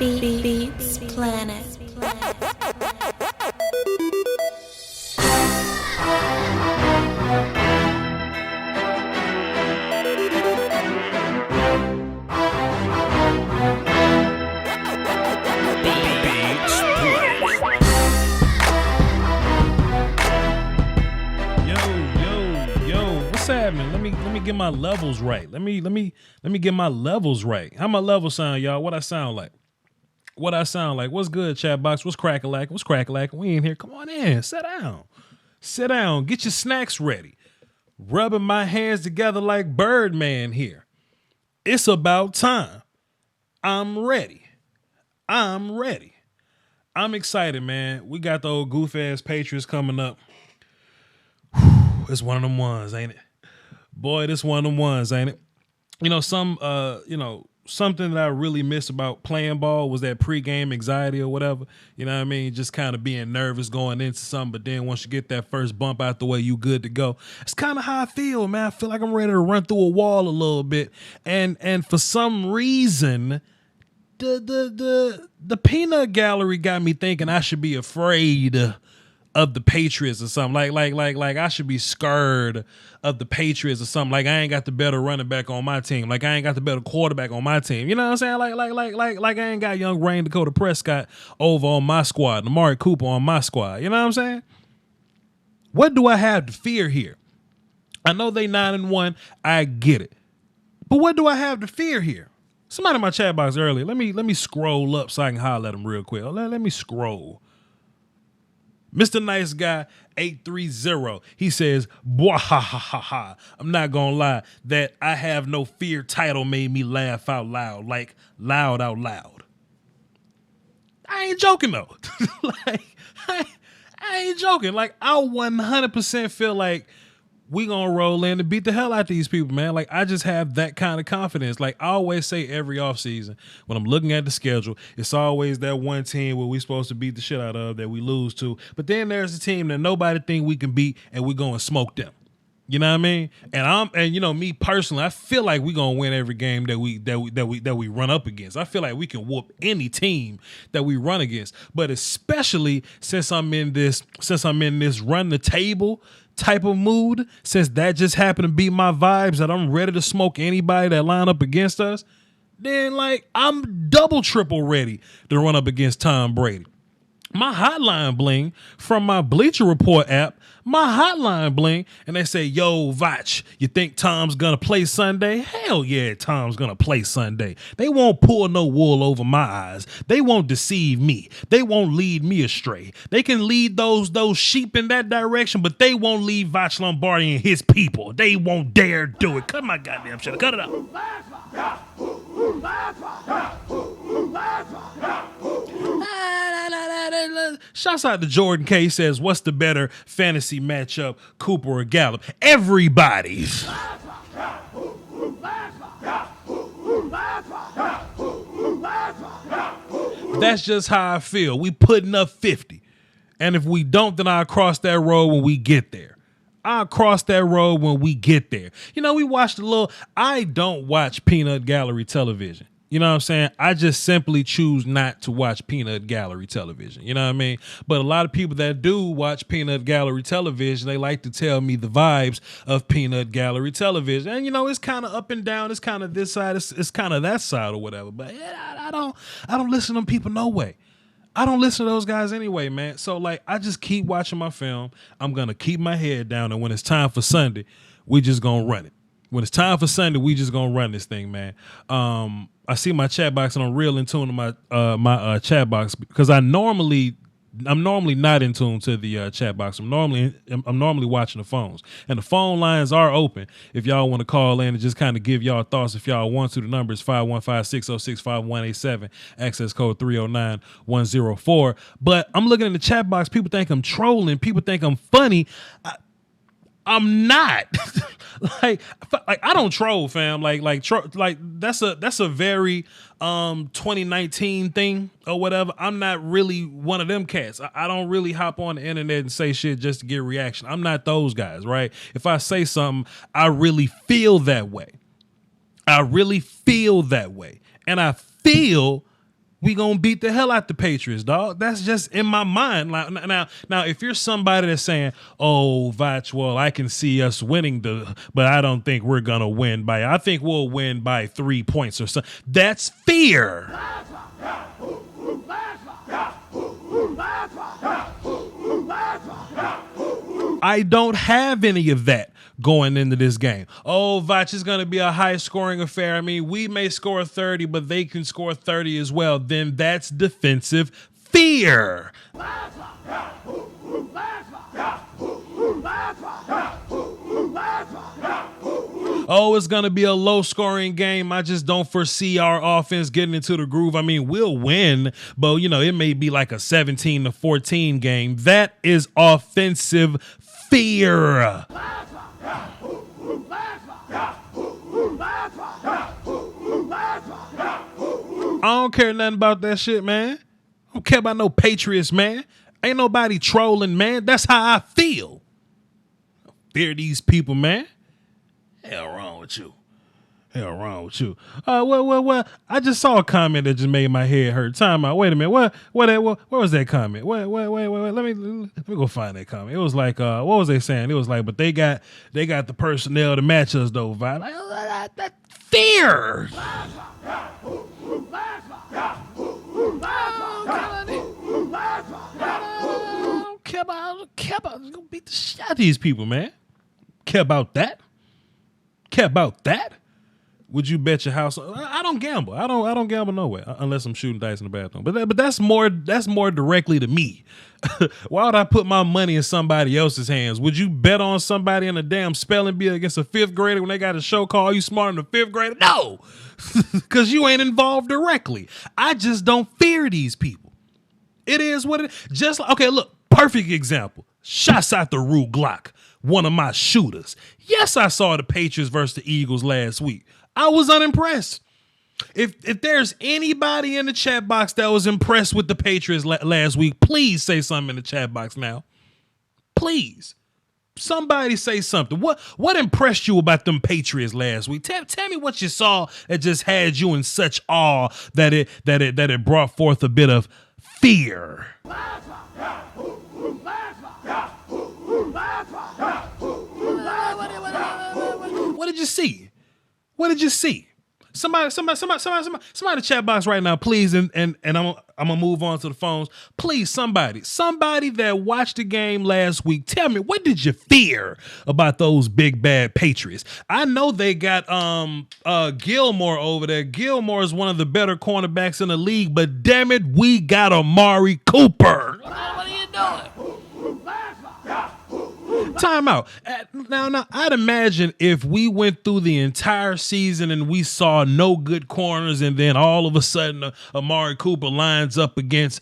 Beats Planet. Let me get my levels right. Let me get my levels right. How my levels sound, y'all? What I sound like? What's good, chat box? What's crack-a-lack? We in here. Come on in. Sit down. Get your snacks ready. Rubbing my hands together like Birdman here. It's about time. I'm ready. I'm excited, man. We got the old goof-ass Patriots coming up. It's one of them ones, ain't it? Boy, this one of them ones, ain't it? Something that I really miss about playing ball was that pregame anxiety or whatever. You know what I mean? Just kind of being nervous going into something, but then once you get that first bump out the way, you good to go. It's kind of how I feel, man. I feel like I'm ready to run through a wall a little bit. And for some reason, the peanut gallery got me thinking I should be afraid of the Patriots or something. Like I should be scared of the Patriots or something. Like I ain't got the better running back on my team. Like I ain't got the better quarterback on my team. You know what I'm saying? Like I ain't got young Rain Dakota Prescott over on my squad, Amari Cooper on my squad. You know what I'm saying? What do I have to fear here? I know they 9-1. I get it. But what do I have to fear here? Somebody in my chat box earlier. Let me scroll up so I can holler at them real quick. Let me scroll. Mr. Nice Guy 830. He says, "Boah ha ha ha ha." I'm not gonna lie, that I have no fear title made me laugh out loud, like loud out loud. I ain't joking though. I ain't joking. Like I 100% feel like we gonna roll in and beat the hell out of these people, man. Like I just have that kind of confidence. Like I always say every offseason when I'm looking at the schedule, it's always that one team where we supposed to beat the shit out of that we lose to. But then there's a team that nobody think we can beat and we go and smoke them. You know what I mean? And me personally, I feel like we gonna win every game that we run up against. I feel like we can whoop any team that we run against. But especially since I'm in this run the table type of mood, since that just happened to be my vibes, that I'm ready to smoke anybody that line up against us, then like I'm double triple ready to run up against Tom Brady. My hotline bling from my Bleacher Report app, and they say, "Yo, Voch, you think Tom's gonna play Sunday?" Hell yeah, Tom's gonna play Sunday. They won't pull no wool over my eyes. They won't deceive me. They won't lead me astray. They can lead those sheep in that direction, but they won't lead Voch Lombardi and his people. They won't dare do it. Cut my goddamn shit. Cut it out. Shouts out to Jordan K. Says, "What's the better fantasy matchup, Cooper or Gallup?" Everybody's. That's just how I feel. We putting up 50. And if we don't, then I'll cross that road when we get there. We watched a little. I don't watch peanut gallery television. You know what I'm saying? I just simply choose not to watch peanut gallery television. You know what I mean? But a lot of people that do watch peanut gallery television, they like to tell me the vibes of peanut gallery television. And, it's kind of up and down. It's kind of this side. It's kind of that side or whatever. But I don't listen to them people no way. I don't listen to those guys anyway, man. So, like, I just keep watching my film. I'm going to keep my head down. And when it's time for Sunday, we just going to run it. When it's time for Sunday, we just going to run this thing, man. I see my chat box and I'm real in tune to my chat box because I'm normally not in tune to the chat box. I'm normally watching the phones, and the phone lines are open if y'all want to call in and just kind of give y'all thoughts if y'all want to. The number is 515-606-5187, access code 309104. But I'm looking in the chat box. People think I'm trolling. People think I'm funny. I'm not. like I don't troll, fam. Like that's a very 2019 thing or whatever. I'm not really one of them cats. I don't really hop on the internet and say shit just to get reaction. I'm not those guys, right? If I say something, I really feel that way. And I feel we gonna beat the hell out the Patriots, dog. That's just in my mind. Like now, if you're somebody that's saying, "Oh, Voch, well, I can see us winning but I don't think we're gonna win by. I think we'll win by 3 points or something." That's fear. I don't have any of that going into this game. Oh, Voch, is going to be a high-scoring affair. I mean, we may score 30, but they can score 30 as well. Then that's defensive fear. Oh, it's going to be a low-scoring game. I just don't foresee our offense getting into the groove. I mean, we'll win, but, it may be like a 17-14 game. That is offensive fear. I don't care nothing about that shit, man. I don't care about no Patriots, man. Ain't nobody trolling, man. That's how I feel. I fear these people, man. Hell wrong with you. Hell wrong with you. Well. I just saw a comment that just made my head hurt. Time out. Wait a minute. What was that comment? Wait. Let me go find that comment. It was like, what was they saying? It was like, but they got the personnel to match us though, Vi. Like, that fear. I don't care about. It's gonna beat the shit out of these people, man. Care about that? Care about that? Would you bet your house? I don't gamble. I don't gamble nowhere unless I'm shooting dice in the bathroom. But that's more directly to me. Why would I put my money in somebody else's hands? Would you bet on somebody in a damn spelling bee against a fifth grader when they got a show called "You Smarter Than a Fifth Grader"? No, because you ain't involved directly. I just don't fear these people. It is what it is. Just like, okay, look, perfect example. Shots out the Rue Glock, one of my shooters. Yes, I saw the Patriots versus the Eagles last week. I was unimpressed. If there's anybody in the chat box that was impressed with the Patriots last week, please say something in the chat box now. Please. Somebody say something. What impressed you about them Patriots last week? Tell me what you saw that just had you in such awe that it brought forth a bit of fear. What did you see? What did you see? Somebody in the chat box right now, please, and I'm gonna move on to the phones. Please, somebody that watched the game last week, tell me, what did you fear about those big bad Patriots? I know they got Gilmore over there. Gilmore is one of the better cornerbacks in the league, but damn it, we got Amari Cooper. What are you doing? Time out. Now, I'd imagine if we went through the entire season and we saw no good corners, and then all of a sudden Amari Cooper lines up against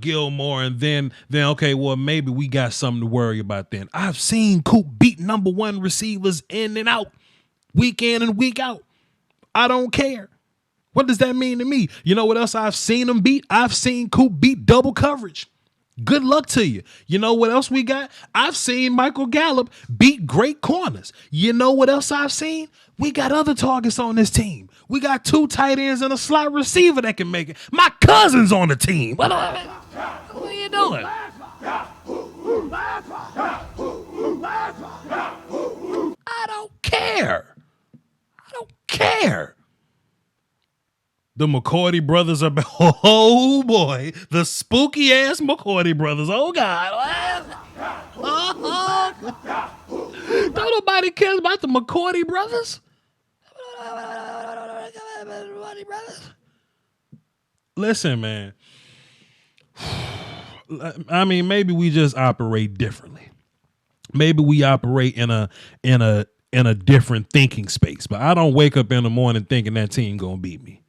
Gilmore, and then okay, well, maybe we got something to worry about then. I've seen Coop beat number one receivers in and out, week in and week out. I don't care. What does that mean to me? You know what else I've seen him beat? I've seen Coop beat double coverage. Good luck to you. You know what else we got? I've seen Michael Gallup beat great corners. You know what else I've seen? We got other targets on this team. We got 2 tight ends and a slot receiver that can make it. My cousin's on the team. What are you doing? I don't care. The McCourty brothers are back. Oh boy, the spooky ass McCourty brothers. Oh God. Don't nobody cares about the McCourty brothers. Listen, man. I mean, maybe we just operate differently. Maybe we operate in a different thinking space. But I don't wake up in the morning thinking that team gonna beat me.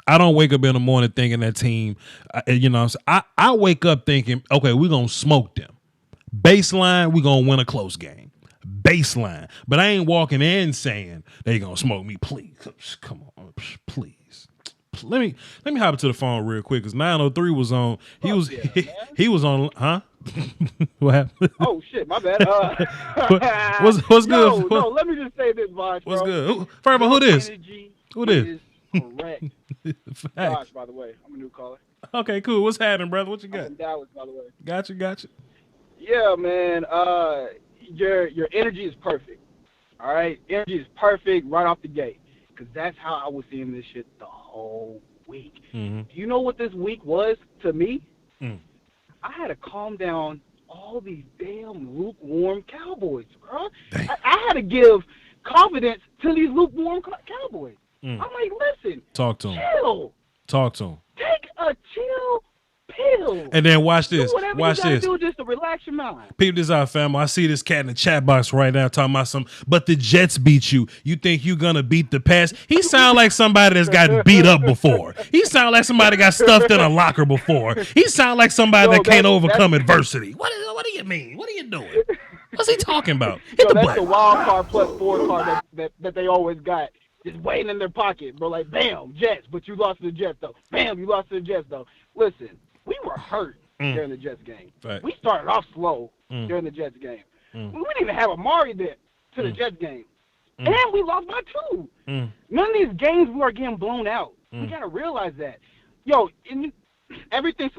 I don't wake up in the morning thinking that team, I wake up thinking, okay, we're going to smoke them. Baseline, we're going to win a close game. Baseline. But I ain't walking in saying they going to smoke me. Please. Come on. Please. Let me hop into the phone real quick because 903 was on. He was on, huh? What happened? Oh, shit, my bad. What's good? No, let me just say this, Voch, What's bro. good? First of all, who this? Energy Who this? Correct. Josh, Facts. by the way. I'm a new caller. Okay, cool. What's happening, brother? What you I'm got? from Dallas, by the way. Gotcha. Yeah, man. Your energy is perfect. All right, energy is perfect right off the gate. Cause that's how I was seeing this shit the whole week. Mm-hmm. Do you know what this week was to me? Mm. I had to calm down all these damn lukewarm Cowboys, bro. Damn. I had to give confidence to these lukewarm Cowboys. Mm. I'm like, listen, Talk to him. chill. Talk to him. Take a chill pill. And then watch Do this. whatever you Watch gotta this. do just to relax your mind. Peep this out, fam. I see this cat in the chat box right now talking about but the Jets beat you. You think you gonna beat the Pats? He sound like somebody that's gotten beat up before. He sound like somebody got stuffed in a locker before. He sound like somebody Yo, that can't that's overcome adversity. What do you mean? What are you doing? What's he talking about? Hit Yo, the that's button. the wild card plus 4 card that they always got. Just waiting in their pocket, bro. Like, bam, Jets, but you lost to the Jets, though. Bam, you lost to the Jets, though. Listen, we were hurt during the Jets game. Right. We started off slow during the Jets game. We didn't even have Amari there to the Jets game. And we lost by 2. None of these games we are getting blown out. We got to realize that. Yo, everything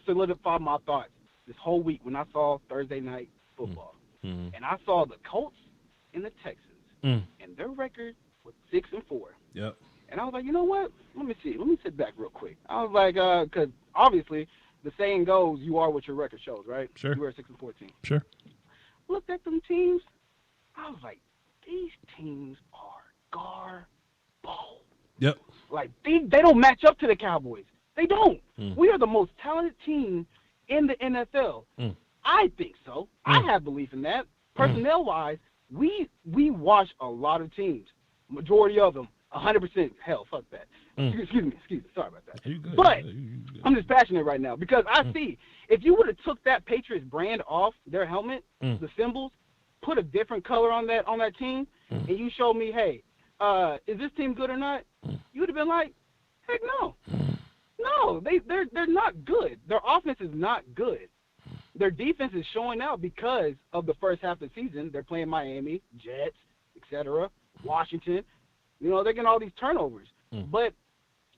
solidified my thoughts this whole week when I saw Thursday night football. And I saw the Colts and the Texans. And their record was 6-4. Yep. And I was like, you know what? Let me see. Let me sit back real quick. I was like, because obviously the saying goes, you are what your record shows, right? Sure. You were a 6-4 team. Sure. Looked at them teams. I was like, these teams are garbage. Yep. Like, they don't match up to the Cowboys. They don't. We are the most talented team in the NFL. I think so. I have belief in that. Personnel-wise, we watch a lot of teams. Majority of them, 100%. Hell, fuck that. Excuse me. Sorry about that. You good. But You good. I'm just passionate right now because I see if you would have took that Patriots brand off their helmet, the symbols, put a different color on that team, and you showed me, hey, is this team good or not? You would have been like, heck no. No, they're not good. Their offense is not good. Their defense is showing out because of the first half of the season. They're playing Miami, Jets, etc., Washington. You know, they're getting all these turnovers. But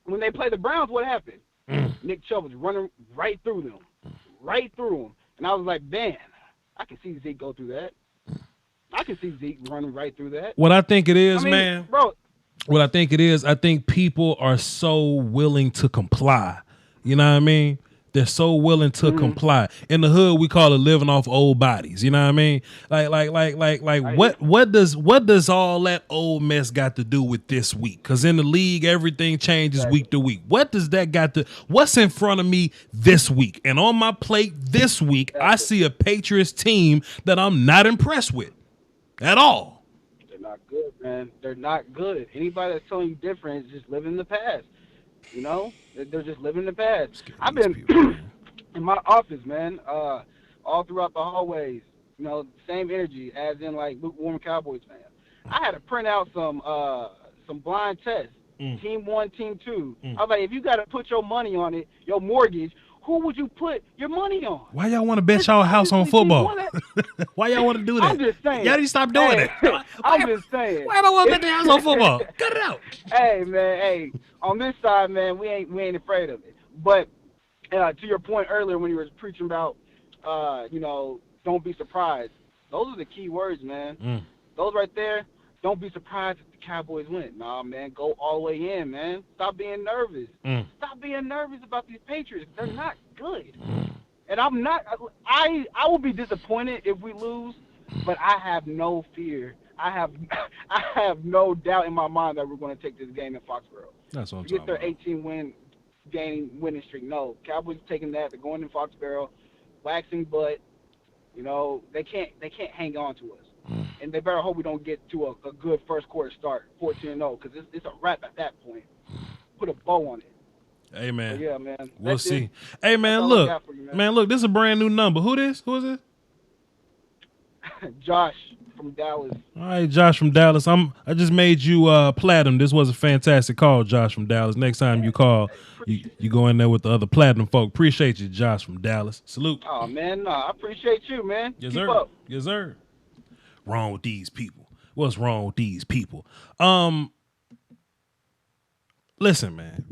when they play the Browns, what happened? Nick Chubb was running right through them. And I was like, man, I can see Zeke go through that. I can see Zeke running right through that. What I think it is, man. Bro. What I think it is, I think people are so willing to comply. You know what I mean? They're so willing to comply. In the hood, we call it living off old bodies. You know what I mean? Like what does all that old mess got to do with this week? Because in the league, everything changes week to week. What does that got to? What's in front of me this week? And on my plate this week, I see a Patriots team that I'm not impressed with at all. They're not good, man. They're not good. Anybody that's telling you different is just living in the past. You know, they're just living the past. I've been in my office, man, all throughout the hallways. You know, same energy as in like lukewarm Cowboys fans. I had to print out some blind tests, team 1, team 2. I was like, if you got to put your money on it, your mortgage, who would you put your money on? Why y'all want to bet y'all house on football? Why y'all want to do that? I'm just saying. Y'all need to stop doing it. I'm just saying. Why am I want to bet the house on football? Cut it out. Hey, man. Hey, on this side, man, we ain't afraid of it. But to your point earlier when you were preaching about, you know, don't be surprised. Those are the key words, man. Those right there. Don't be surprised if the Cowboys win. Nah, man, go all the way in, man. Stop being nervous. Stop being nervous about these Patriots. They're not good. And I'm not. I will be disappointed if we lose, but I have no fear. I have no doubt in my mind that we're going to take this game in Foxborough. That's what I'm Get talking their about. 18 winning streak. No, Cowboys are taking that. They're going in Foxborough, waxing butt. You know, they can't hang on to us. And they better hope we don't get to a good first quarter start, 14-0, because it's a wrap at that point. Put a bow on it. Hey, man. But yeah, man. We'll see. Hey, man, all I look. got for you, Man, look, this is a brand new number. Who this? Who is it? Josh from Dallas. All right, Josh from Dallas. I just made you platinum. This was a fantastic call, Josh from Dallas. Next time you call, you go in there with the other platinum folk. Appreciate you, Josh from Dallas. Salute. Oh, man, I appreciate you, man. Yes, Keep sir. up. Yes, sir. Wrong with these people. What's wrong with these people? Listen, man.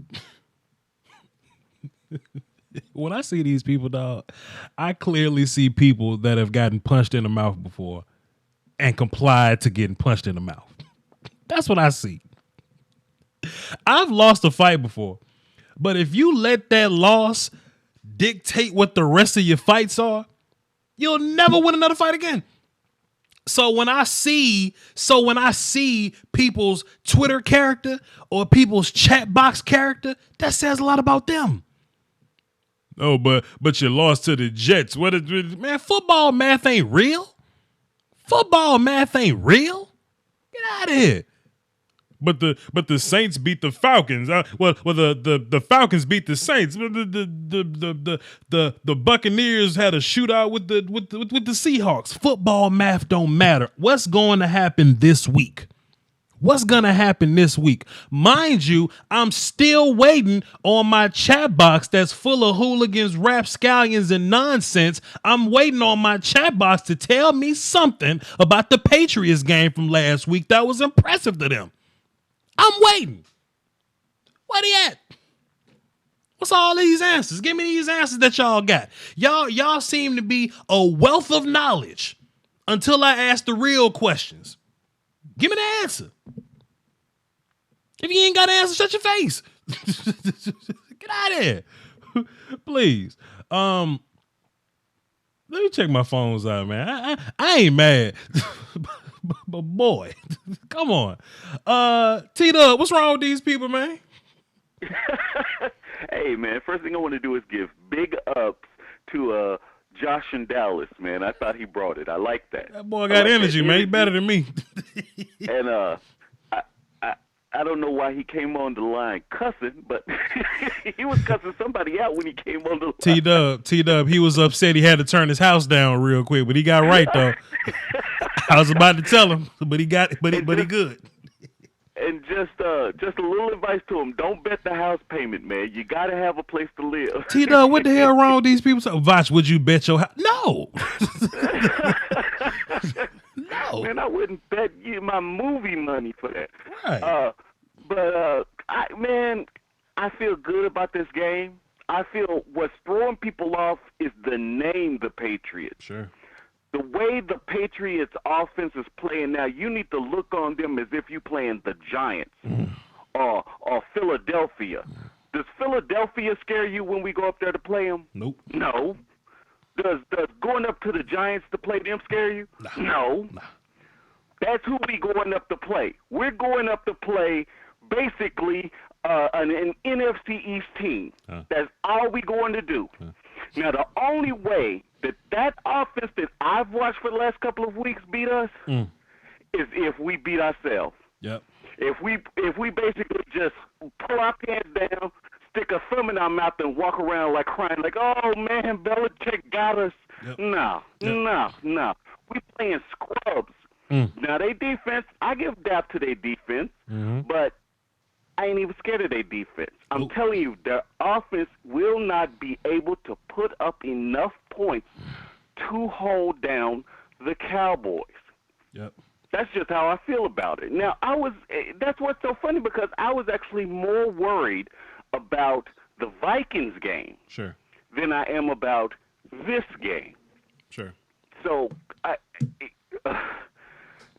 When I see these people, dog, I clearly see people that have gotten punched in the mouth before and complied to getting punched in the mouth. That's what I see. I've lost a fight before, but if you let that loss dictate what the rest of your fights are, you'll never win another fight again. So when I see people's Twitter character or people's chat box character, that says a lot about them. Oh, but you lost to the Jets. Man, football math ain't real. Football math ain't real. Get out of here. But the Saints beat the Falcons. The Falcons beat the Saints. The Buccaneers had a shootout with the Seahawks. Football math don't matter. What's going to happen this week? What's going to happen this week? Mind you, I'm still waiting on my chat box that's full of hooligans, rapscallions, and nonsense. I'm waiting on my chat box to tell me something about the Patriots game from last week that was impressive to them. I'm waiting. Where they at? What's all these answers? Give me these answers that y'all got. Y'all seem to be a wealth of knowledge until I ask the real questions. Give me the answer. If you ain't got an answer, shut your face. Get out of here. Please. Let me check my phones out, man. I ain't mad. But boy, come on. T-Dub, what's wrong with these people, man? Hey, man, first thing I want to do is give big ups to Josh in Dallas, man. I thought he brought it. I like that. That boy got energy, man. He better than me. And I don't know why he came on the line cussing, but he was cussing somebody out when he came on the line. T-Dub, he was upset he had to turn his house down real quick, but he got right, though. I was about to tell him, but he good. And just a little advice to him: don't bet the house payment, man. You got to have a place to live. T-Dub, what the hell wrong with these people? So, Voch, would you bet your house? No. No. Man, I wouldn't bet you my movie money for that. Right. I feel good about this game. I feel what's throwing people off is the name, the Patriots. Sure. The way the Patriots offense is playing now, you need to look on them as if you're playing the Giants or Philadelphia. Does Philadelphia scare you when we go up there to play them? Nope. No. Does going up to the Giants to play them scare you? No. That's who we going up to play. We're going up to play basically an NFC East team. That's all we going to do. Now, the only way that offense that I've watched for the last couple of weeks beat us is if we beat ourselves. Yep. If we basically just pull our pants down, stick a thumb in our mouth, and walk around like crying, like, oh, man, Belichick got us. Yep. No. We playing scrubs. Now, they defense, I give dap to their defense, but I ain't even scared of their defense. I'm telling you, their offense will not be able to put up enough points to hold down the Cowboys. Yep. That's just how I feel about it. Now, that's what's so funny, because I was actually more worried about the Vikings game than I am about this game. Sure. So,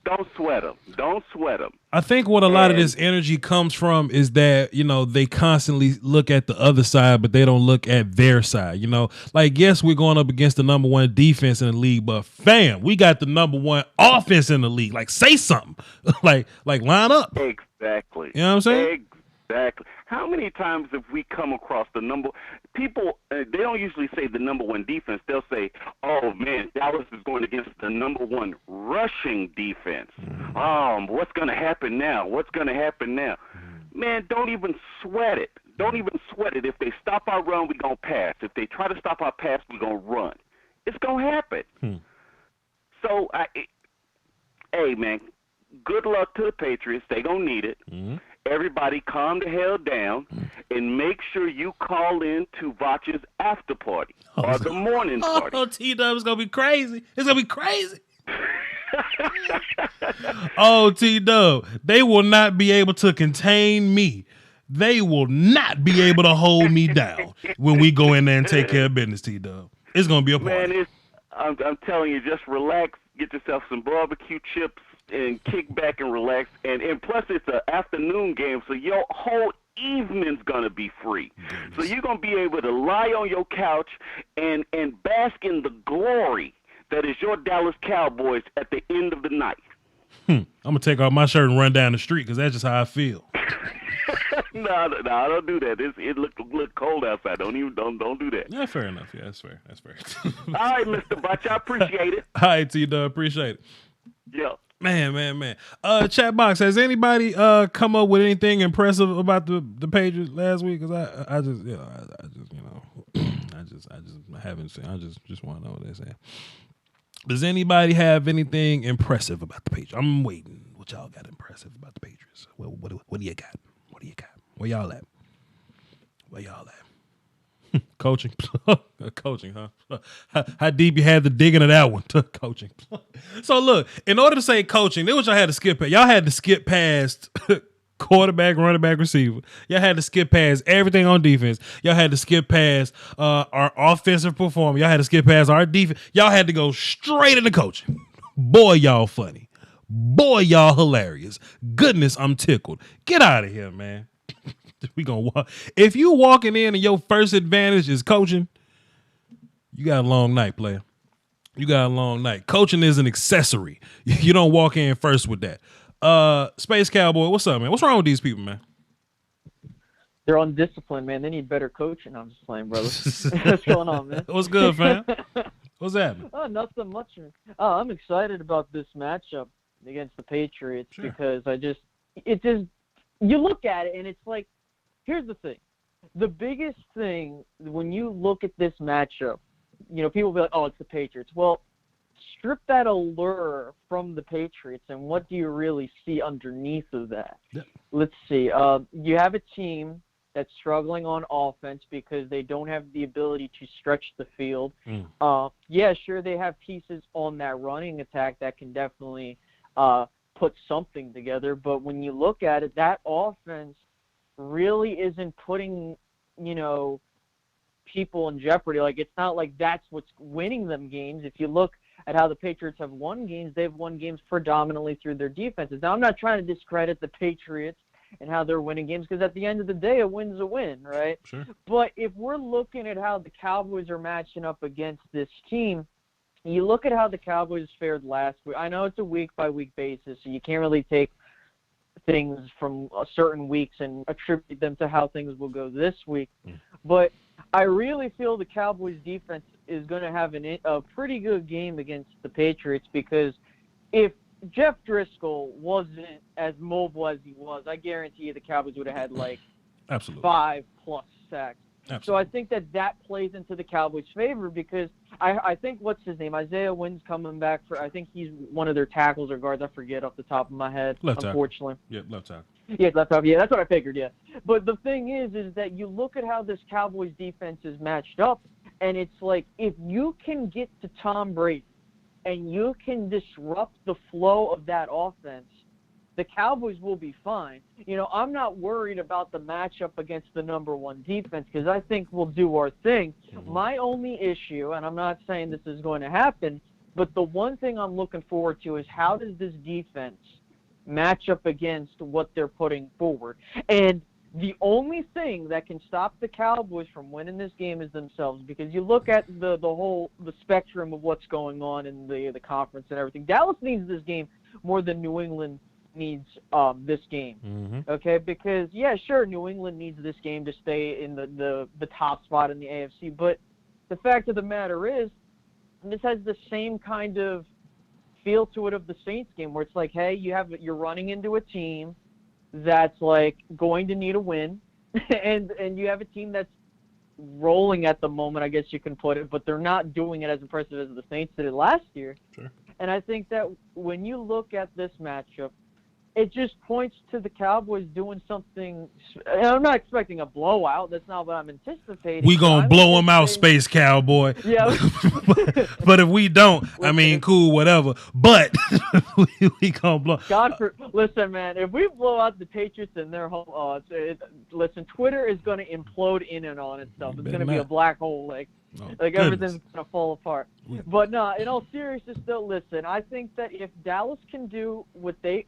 don't sweat them. Don't sweat them. I think what a lot of this energy comes from is that, they constantly look at the other side, but they don't look at their side. Like, yes, we're going up against the number one defense in the league, but fam, we got the number one offense in the league. Like, say something. like line up. Exactly. You know what I'm saying? Exactly. How many times have we come across the number? People, they don't usually say the number one defense. They'll say, oh, man, Dallas is going against the number one rushing defense. What's going to happen now? What's going to happen now? Man, don't even sweat it. Don't even sweat it. If they stop our run, we're going to pass. If they try to stop our pass, we're going to run. It's going to happen. So, hey, man, good luck to the Patriots. They're going to need it. Everybody calm the hell down and make sure you call in to Voch's after party or the morning party. Oh, T-Dub, it's going to be crazy. It's going to be crazy. Oh, T-Dub, they will not be able to contain me. they will not be able to hold me down when we go in there and take care of business, T-Dub. It's going to be a party. Man, I'm telling you, just relax, get yourself some barbecue chips, and kick back and relax. And plus, it's an afternoon game, so your whole evening's going to be free. So you're going to be able to lie on your couch and bask in the glory that is your Dallas Cowboys at the end of the night. I'm going to take off my shirt and run down the street because that's just how I feel. No, don't do that. It look cold outside. Don't do that. Yeah, fair enough. Yeah, that's fair. All right, Mr. Voch, I appreciate it. All right, T-Dub, appreciate it. Yeah. Man. Chat box, has anybody come up with anything impressive about the Patriots last week? Because I just haven't seen. I just want to know what they're saying. Does anybody have anything impressive about the Patriots? I'm waiting. What y'all got impressive about the Patriots? What do you got? What do you got? Where y'all at? Coaching. Coaching, huh? How deep you had the digging of that one? Coaching. So look, in order to say coaching, then what y'all had to skip past. Y'all had to skip past quarterback, running back, receiver. Y'all had to skip past everything on defense. Y'all had to skip past our offensive performance. Y'all had to skip past our defense. Y'all had to go straight into coaching. Boy, y'all funny. Boy, y'all hilarious. Goodness, I'm tickled. Get out of here, man. We gonna walk. If you walking in and your first advantage is coaching, you got a long night, player. You got a long night. Coaching is an accessory. You don't walk in first with that. Space Cowboy, what's up, man? What's wrong with these people, man? They're undisciplined, man. They need better coaching. I'm just playing, brother. What's going on, man? What's good, fam? What's happening? Oh, nothing much, man. Oh, I'm excited about this matchup against the Patriots because you look at it and it's like, here's the thing. The biggest thing when you look at this matchup, people will be like, oh, it's the Patriots. Well, strip that allure from the Patriots, and what do you really see underneath of that? Yeah. Let's see. You have a team that's struggling on offense because they don't have the ability to stretch the field. Yeah, sure, they have pieces on that running attack that can definitely put something together, but when you look at it, that offense really isn't putting, people in jeopardy. Like, it's not like that's what's winning them games. If you look at how the Patriots have won games, they've won games predominantly through their defenses. Now, I'm not trying to discredit the Patriots and how they're winning games because at the end of the day, a win's a win, right? Sure. But if we're looking at how the Cowboys are matching up against this team, you look at how the Cowboys fared last week. I know it's a week-by-week basis, so you can't really take things from certain weeks and attribute them to how things will go this week. But I really feel the Cowboys defense is going to have a pretty good game against the Patriots because if Jeff Driscoll wasn't as mobile as he was, I guarantee you the Cowboys would have had like Absolutely. 5+ sacks. Absolutely. So I think that plays into the Cowboys' favor because I think, what's his name? Isaiah Wynn's coming back I think he's one of their tackles or guards. I forget off the top of my head, unfortunately. Yeah, left tackle. Yeah, left tackle. Yeah, that's what I figured, yeah. But the thing is that you look at how this Cowboys defense is matched up, and it's like if you can get to Tom Brady and you can disrupt the flow of that offense, the Cowboys will be fine. I'm not worried about the matchup against the number one defense because I think we'll do our thing. My only issue, and I'm not saying this is going to happen, but the one thing I'm looking forward to is how does this defense match up against what they're putting forward? And the only thing that can stop the Cowboys from winning this game is themselves because you look at the spectrum of what's going on in the conference and everything. Dallas needs this game more than New England needs this game, okay? Because, yeah, sure, New England needs this game to stay in the top spot in the AFC, but the fact of the matter is this has the same kind of feel to it of the Saints game where it's like, hey, you're running into a team that's, like, going to need a win, and you have a team that's rolling at the moment, I guess you can put it, but they're not doing it as impressive as the Saints did it last year. Sure. And I think that when you look at this matchup, it just points to the Cowboys doing something. And I'm not expecting a blowout. That's not what I'm anticipating. We gonna blow them out, Space Cowboy. Yeah. but if we don't, I mean, cool, whatever. But we gonna blow. Listen, man. If we blow out the Patriots in their home, listen, Twitter is gonna implode in and on itself. It's gonna be a black hole, everything's gonna fall apart. But no, in all seriousness, though, listen, I think that if Dallas can do what they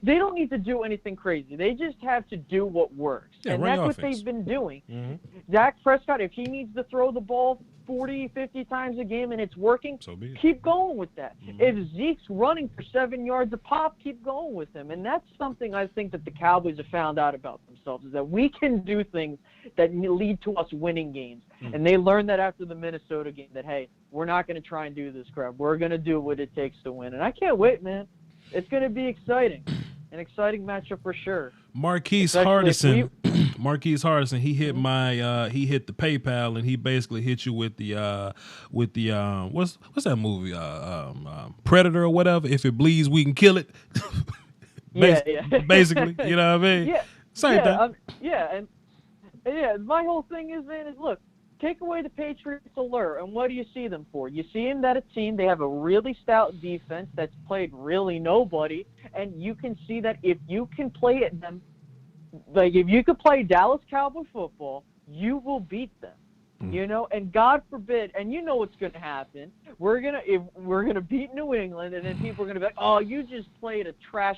don't need to do anything crazy. They just have to do what works, and that's what they've been doing. Dak Prescott, if he needs to throw the ball 40, 50 times a game and it's working, keep going with that. If Zeke's running for 7 yards a pop, keep going with him. And that's something I think that the Cowboys have found out about themselves, is that we can do things that lead to us winning games. And they learned that after the Minnesota game, that, hey, we're not going to try and do this crap. We're going to do what it takes to win. And I can't wait, man. It's going to be exciting. An exciting matchup for sure. Marquise Hardison, he hit he hit the PayPal, and he basically hit you with the what's that movie, Predator or whatever. If it bleeds, we can kill it. Basically, you know what I mean? Yeah, same thing. My whole thing is, man, look, take away the Patriots allure, and what do you see them for? You see them that a team, they have a really stout defense that's played really nobody, and you can see that if you can play at them, like if you could play Dallas Cowboy football, you will beat them. You know, and God forbid, and you know what's going to happen. We're gonna beat New England, and then people are going to be like, "Oh, you just played a trash."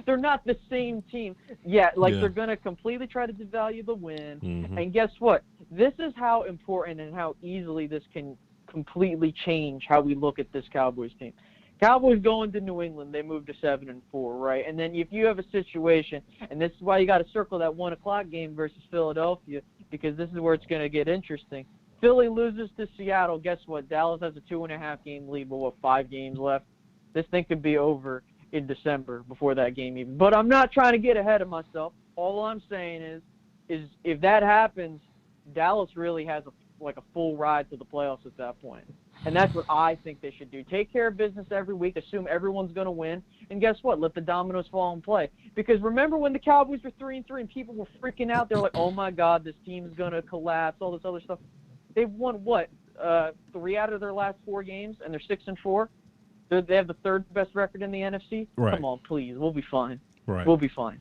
They're not the same team. They're going to completely try to devalue the win. And guess what? This is how important and how easily this can completely change how we look at this Cowboys team. Cowboys going to New England, they moved to 7-4, right? And then if you have a situation, and this is why you got to circle that 1:00 game versus Philadelphia, because this is where it's going to get interesting. Philly loses to Seattle. Guess what? Dallas has a 2.5 game lead, but 5 games left? This thing could be over in December before that game even. But I'm not trying to get ahead of myself. All I'm saying is if that happens, Dallas really has a full ride to the playoffs at that point. And that's what I think they should do. Take care of business every week, assume everyone's going to win, and guess what? Let the dominoes fall in play. Because remember when the Cowboys were 3-3 and people were freaking out? They're like, oh, my God, this team is going to collapse, all this other stuff. They've won, 3 out of their last 4 games, and they're 6-4? They have the 3rd best record in the NFC? Right. Come on, please. We'll be fine. Right. We'll be fine.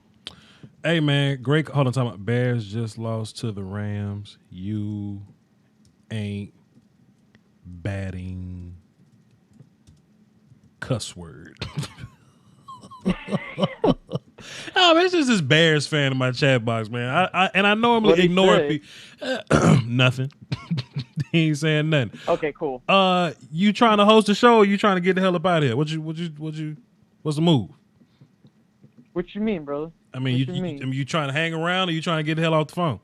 Hey, man, great. Hold on, talking about Bears just lost to the Rams. You ain't batting cuss word. Oh, it's just this Bears fan in my chat box, man. I normally ignore people. Nothing. He ain't saying nothing. Okay, cool. You trying to host a show, or you trying to get the hell up out of here? What's the move? What you mean, brother? I mean, you trying to hang around, or you trying to get the hell off the phone?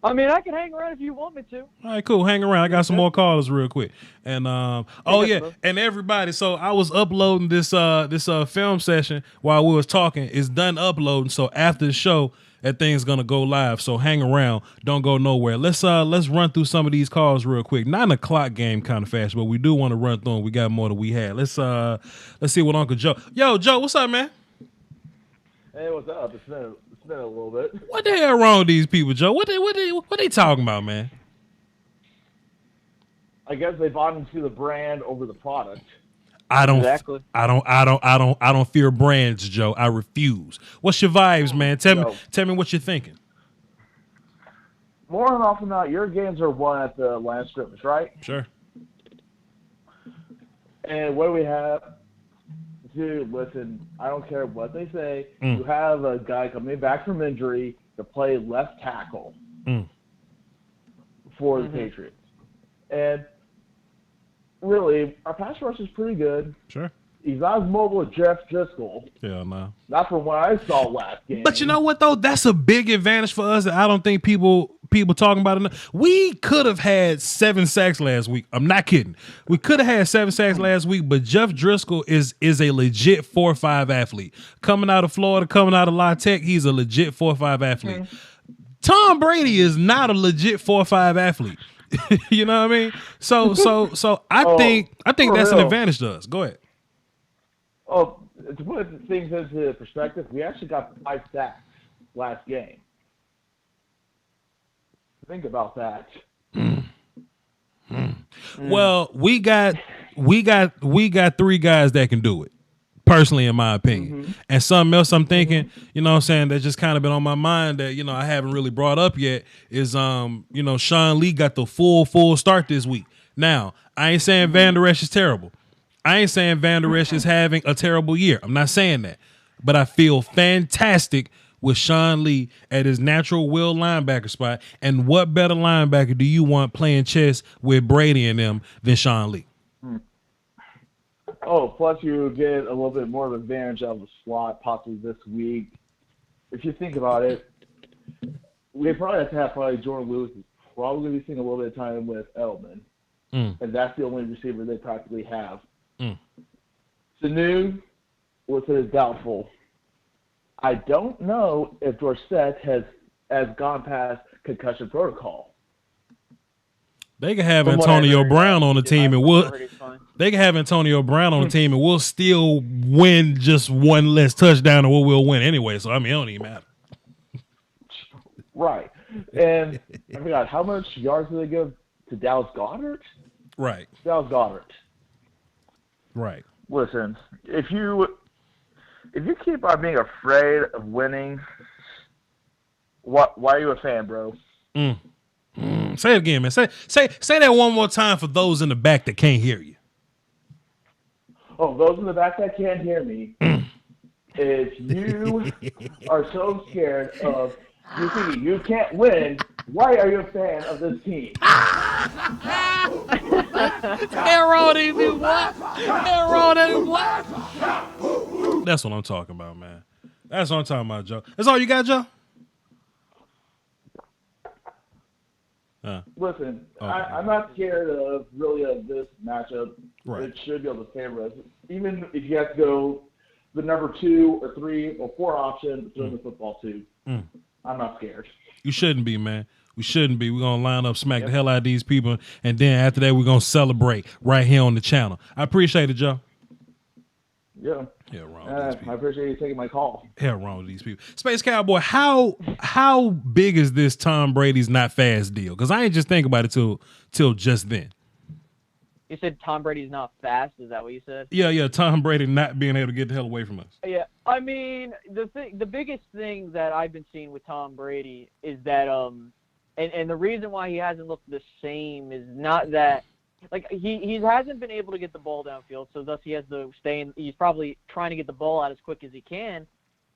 I mean, I can hang around if you want me to. All right, cool. Hang around. I got some more callers real quick. And and everybody. So I was uploading this film session while we was talking. It's done uploading. So after the show, that thing's gonna go live. So hang around. Don't go nowhere. Let's run through some of these calls real quick. Not in a clock game kind of fashion, but we do want to run through them. We got more than we had. Let's see what Uncle Joe. Yo, Joe, what's up, man? Hey, what's up? It's been a little bit. What the hell wrong with these people, Joe? What they talking about, man? I guess they bought into the brand over the product. I don't fear brands, Joe. I refuse. What's your vibes, man? Tell me what you're thinking. More than often not, your games are won at the line of scrimmage, right? Sure. And what do we have? Dude, listen, I don't care what they say. You have a guy coming back from injury to play left tackle for the Patriots. And really, our pass rush is pretty good. Sure. He's not as mobile as Jeff Driscoll. Yeah, no. Not from what I saw last game. But you know what, though? That's a big advantage for us that I don't think people talking about it. We could have had 7 sacks last week. I'm not kidding. We could have had 7 sacks last week, but Jeff Driscoll is a legit 4-5 athlete. Coming out of Florida, coming out of La Tech, he's a legit 4-5 athlete. Tom Brady is not a legit 4-5 athlete. You know what I mean? So I think that's an advantage to us. Go ahead. Oh, to put things into perspective, we actually got 5 sacks last game. Think about that. Well, we got 3 guys that can do it. Personally, in my opinion. And something else I'm thinking, you know what I'm saying, that just kind of been on my mind that, I haven't really brought up yet is, Sean Lee got the full start this week. Now, I ain't saying Van Der Esch is terrible. I ain't saying Van Der Esch is having a terrible year. I'm not saying that. But I feel fantastic with Sean Lee at his natural will linebacker spot. And what better linebacker do you want playing chess with Brady and them than Sean Lee? Oh, plus you get a little bit more of advantage out of the slot possibly this week. If you think about it, we probably have to have Jordan Lewis is probably going to be seeing a little bit of time with Edelman. And that's the only receiver they practically have. Sanu, listed as doubtful. I don't know if Dorsett has gone past concussion protocol. They can have Antonio Brown on the team, and we'll still win just one less touchdown, and we'll win anyway. So I mean, it don't even matter. Right, and I forgot how much yards did they give to Dallas Goedert? Right, Dallas Goedert. Right. Listen, if you keep on being afraid of winning, why are you a fan, bro? Say it again, man. Say that one more time for those in the back that can't hear you. Oh, those in the back that can't hear me. If you are so scared of you thinking you can't win, why are you a fan of this team? That's what I'm talking about, man. That's what I'm talking about, Joe. That's all you got, Joe? Listen, okay. I'm not scared of this matchup. Right. It should be able to favor us. Even if you have to go the number 2 or 3 or 4 option to win the football too. I'm not scared. You shouldn't be, man. We shouldn't be. We're going to line up, smack the hell out of these people, and then after that, we're going to celebrate right here on the channel. I appreciate it, Joe. Yeah. Hell wrong with these people. I appreciate you taking my call. Hell wrong with these people. Space Cowboy, how big is this Tom Brady's not fast deal? Because I ain't just think about it till just then. You said Tom Brady's not fast. Is that what you said? Yeah. Tom Brady not being able to get the hell away from us. Yeah. I mean, the biggest thing that I've been seeing with Tom Brady is that and the reason why he hasn't looked the same is not that he hasn't been able to get the ball downfield, so thus he has to stay in. He's probably trying to get the ball out as quick as he can.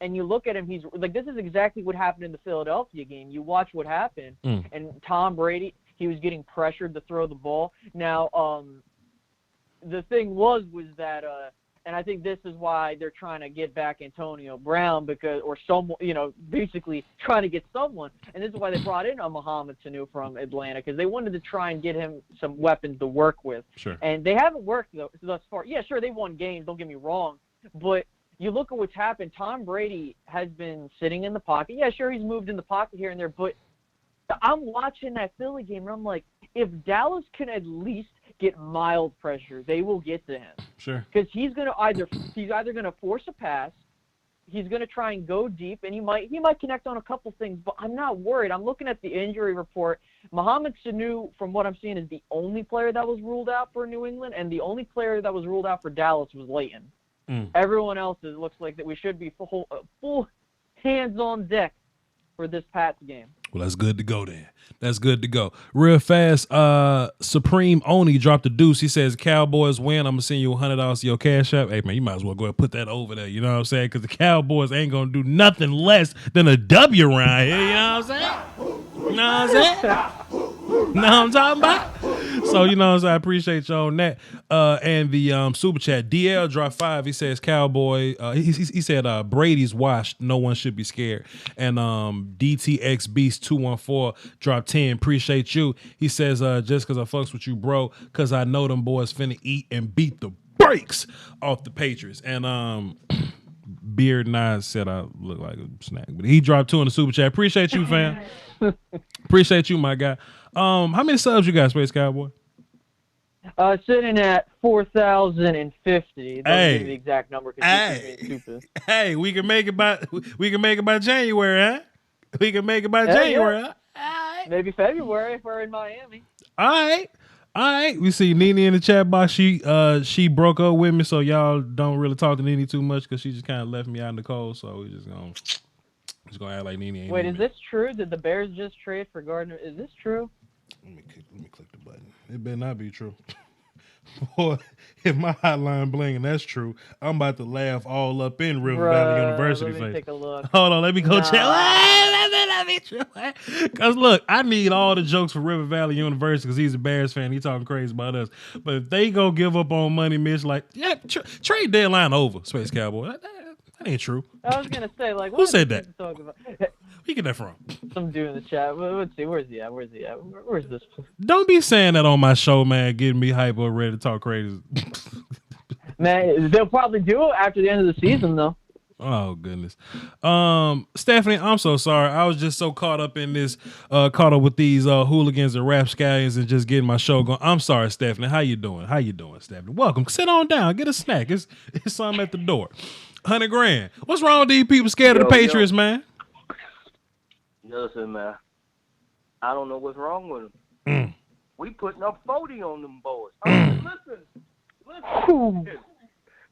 And you look at him, he's like, this is exactly what happened in the Philadelphia game. You watch what happened, and Tom Brady, he was getting pressured to throw the ball. Now, the thing was that, and I think this is why they're trying to get back Antonio Brown or someone, basically trying to get someone. And this is why they brought in a Mohamed Sanu from Atlanta, because they wanted to try and get him some weapons to work with. Sure. And they haven't worked thus far. Yeah, sure, they won games, don't get me wrong. But you look at what's happened. Tom Brady has been sitting in the pocket. Yeah, sure, he's moved in the pocket here and there, but I'm watching that Philly game, and I'm like, if Dallas can at least get mild pressure, they will get to him. Sure. Because he's either going to force a pass, he's going to try and go deep, and he might connect on a couple things, but I'm not worried. I'm looking at the injury report. Mohamed Sanu, from what I'm seeing, is the only player that was ruled out for New England, and the only player that was ruled out for Dallas was Leighton. Everyone else, it looks like that we should be full hands on deck for this Pats game. Well, that's good to go then. That's good to go. Real fast, Supreme Oni dropped a deuce. He says, Cowboys win. I'm going to send you $100 to your Cash App. Hey, man, you might as well go ahead and put that over there. You know what I'm saying? Because the Cowboys ain't going to do nothing less than a W around here. You know what I'm saying? You know what I'm saying? Know what I'm talking about? So, you know what I'm saying? I appreciate you on that. And the super chat, DL dropped 5. He says, Cowboy, he said, Brady's washed. No one should be scared. And DTX Beast 214 dropped 10. Appreciate you. He says, just because I fucks with you, bro, because I know them boys finna eat and beat the brakes off the Patriots. And Beard and I said I look like a snack, but he dropped 2 in the super chat. Appreciate you, fam. Appreciate you, my guy. How many subs you got, Space Cowboy? Sitting at 4,050. Don't Hey. give me the exact number because Hey. being stupid. Hey, we can make it by January, huh? We can make it by Hell January, yeah. huh? All right. Maybe February if we're in Miami. All right. We see Nene in the chat box. She broke up with me, so y'all don't really talk to Nene too much because she just kind of left me out in the cold. So we just gonna act like Nene ain't. Wait, need is me. this true? Did the Bears just trade for Gardner? Is this true? Let me click the button. It better not be true. Boy, if my hotline bling and that's true, I'm about to laugh all up in River Valley University Let me face. take a look. Hold on, let me go Nah. check. Let me try. Cause look, I need all the jokes for River Valley University because he's a Bears fan. He talking crazy about us. But if they go give up on money, Mitch, like trade deadline over, Space Cowboy. That ain't true. I was gonna say, like, Who said that? Talk about? Where you get that from? Some dude in the chat. Let's see. Where's he at? Where's this? Don't be saying that on my show, man. Getting me hyper ready to talk crazy. Man, they'll probably do it after the end of the season, though. Oh goodness, Stephanie, I'm so sorry. I was just so caught up in this, caught up with these hooligans and rapscallions and just getting my show going. I'm sorry, Stephanie. How you doing? Stephanie? Welcome. Sit on down. Get a snack. It's something at the door. 100 grand. What's wrong with these people scared of the Patriots, man? Listen, man. I don't know what's wrong with them. We putting up 40 on them boys.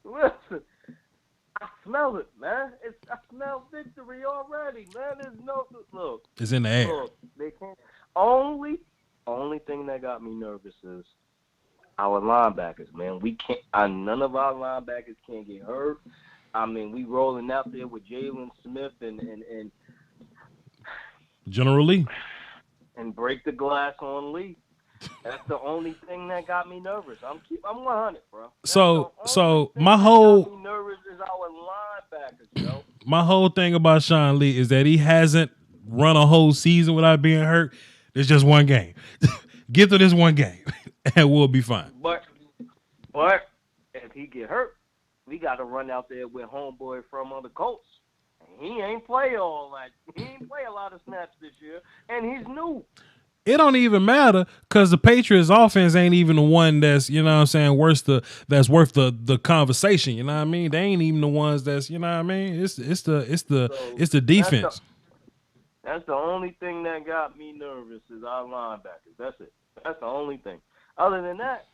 Listen. I smell it, man. I smell victory already, man. There's no look. It's in the air. Look, they can't. Only thing that got me nervous is our linebackers, man. We can't. None of our linebackers can get hurt. I mean, we rolling out there with Jalen Smith and General Lee. And break the glass on Lee. That's the only thing that got me nervous. I'm 100, bro. So my whole got me nervous is our linebackers, yo. My whole thing about Sean Lee is that he hasn't run a whole season without being hurt. It's just one game. Get to this one game, and we'll be fine. But if he get hurt, we got to run out there with homeboy from the Colts. He ain't play all that. He ain't play a lot of snaps this year, and he's new. It don't even matter because the Patriots offense ain't even the one that's, you know what I'm saying, worth the conversation. You know what I mean? They ain't even the ones that's, you know what I mean? It's the defense. That's the only thing that got me nervous is our linebackers. That's it. That's the only thing. Other than that,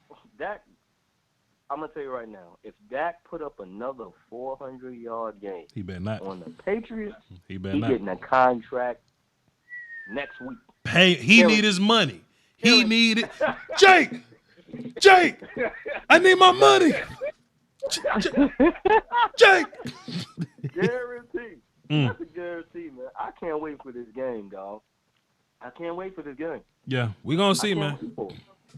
I'm gonna tell you right now, if Dak put up another 400-yard game, he better not on the Patriots. He better not. Getting a contract next week. He need his money. He need it. Jake, I need my money. Jake. Guarantee. That's a guarantee, man. I can't wait for this game, dog. I can't wait for this game. Yeah, we gonna see, man.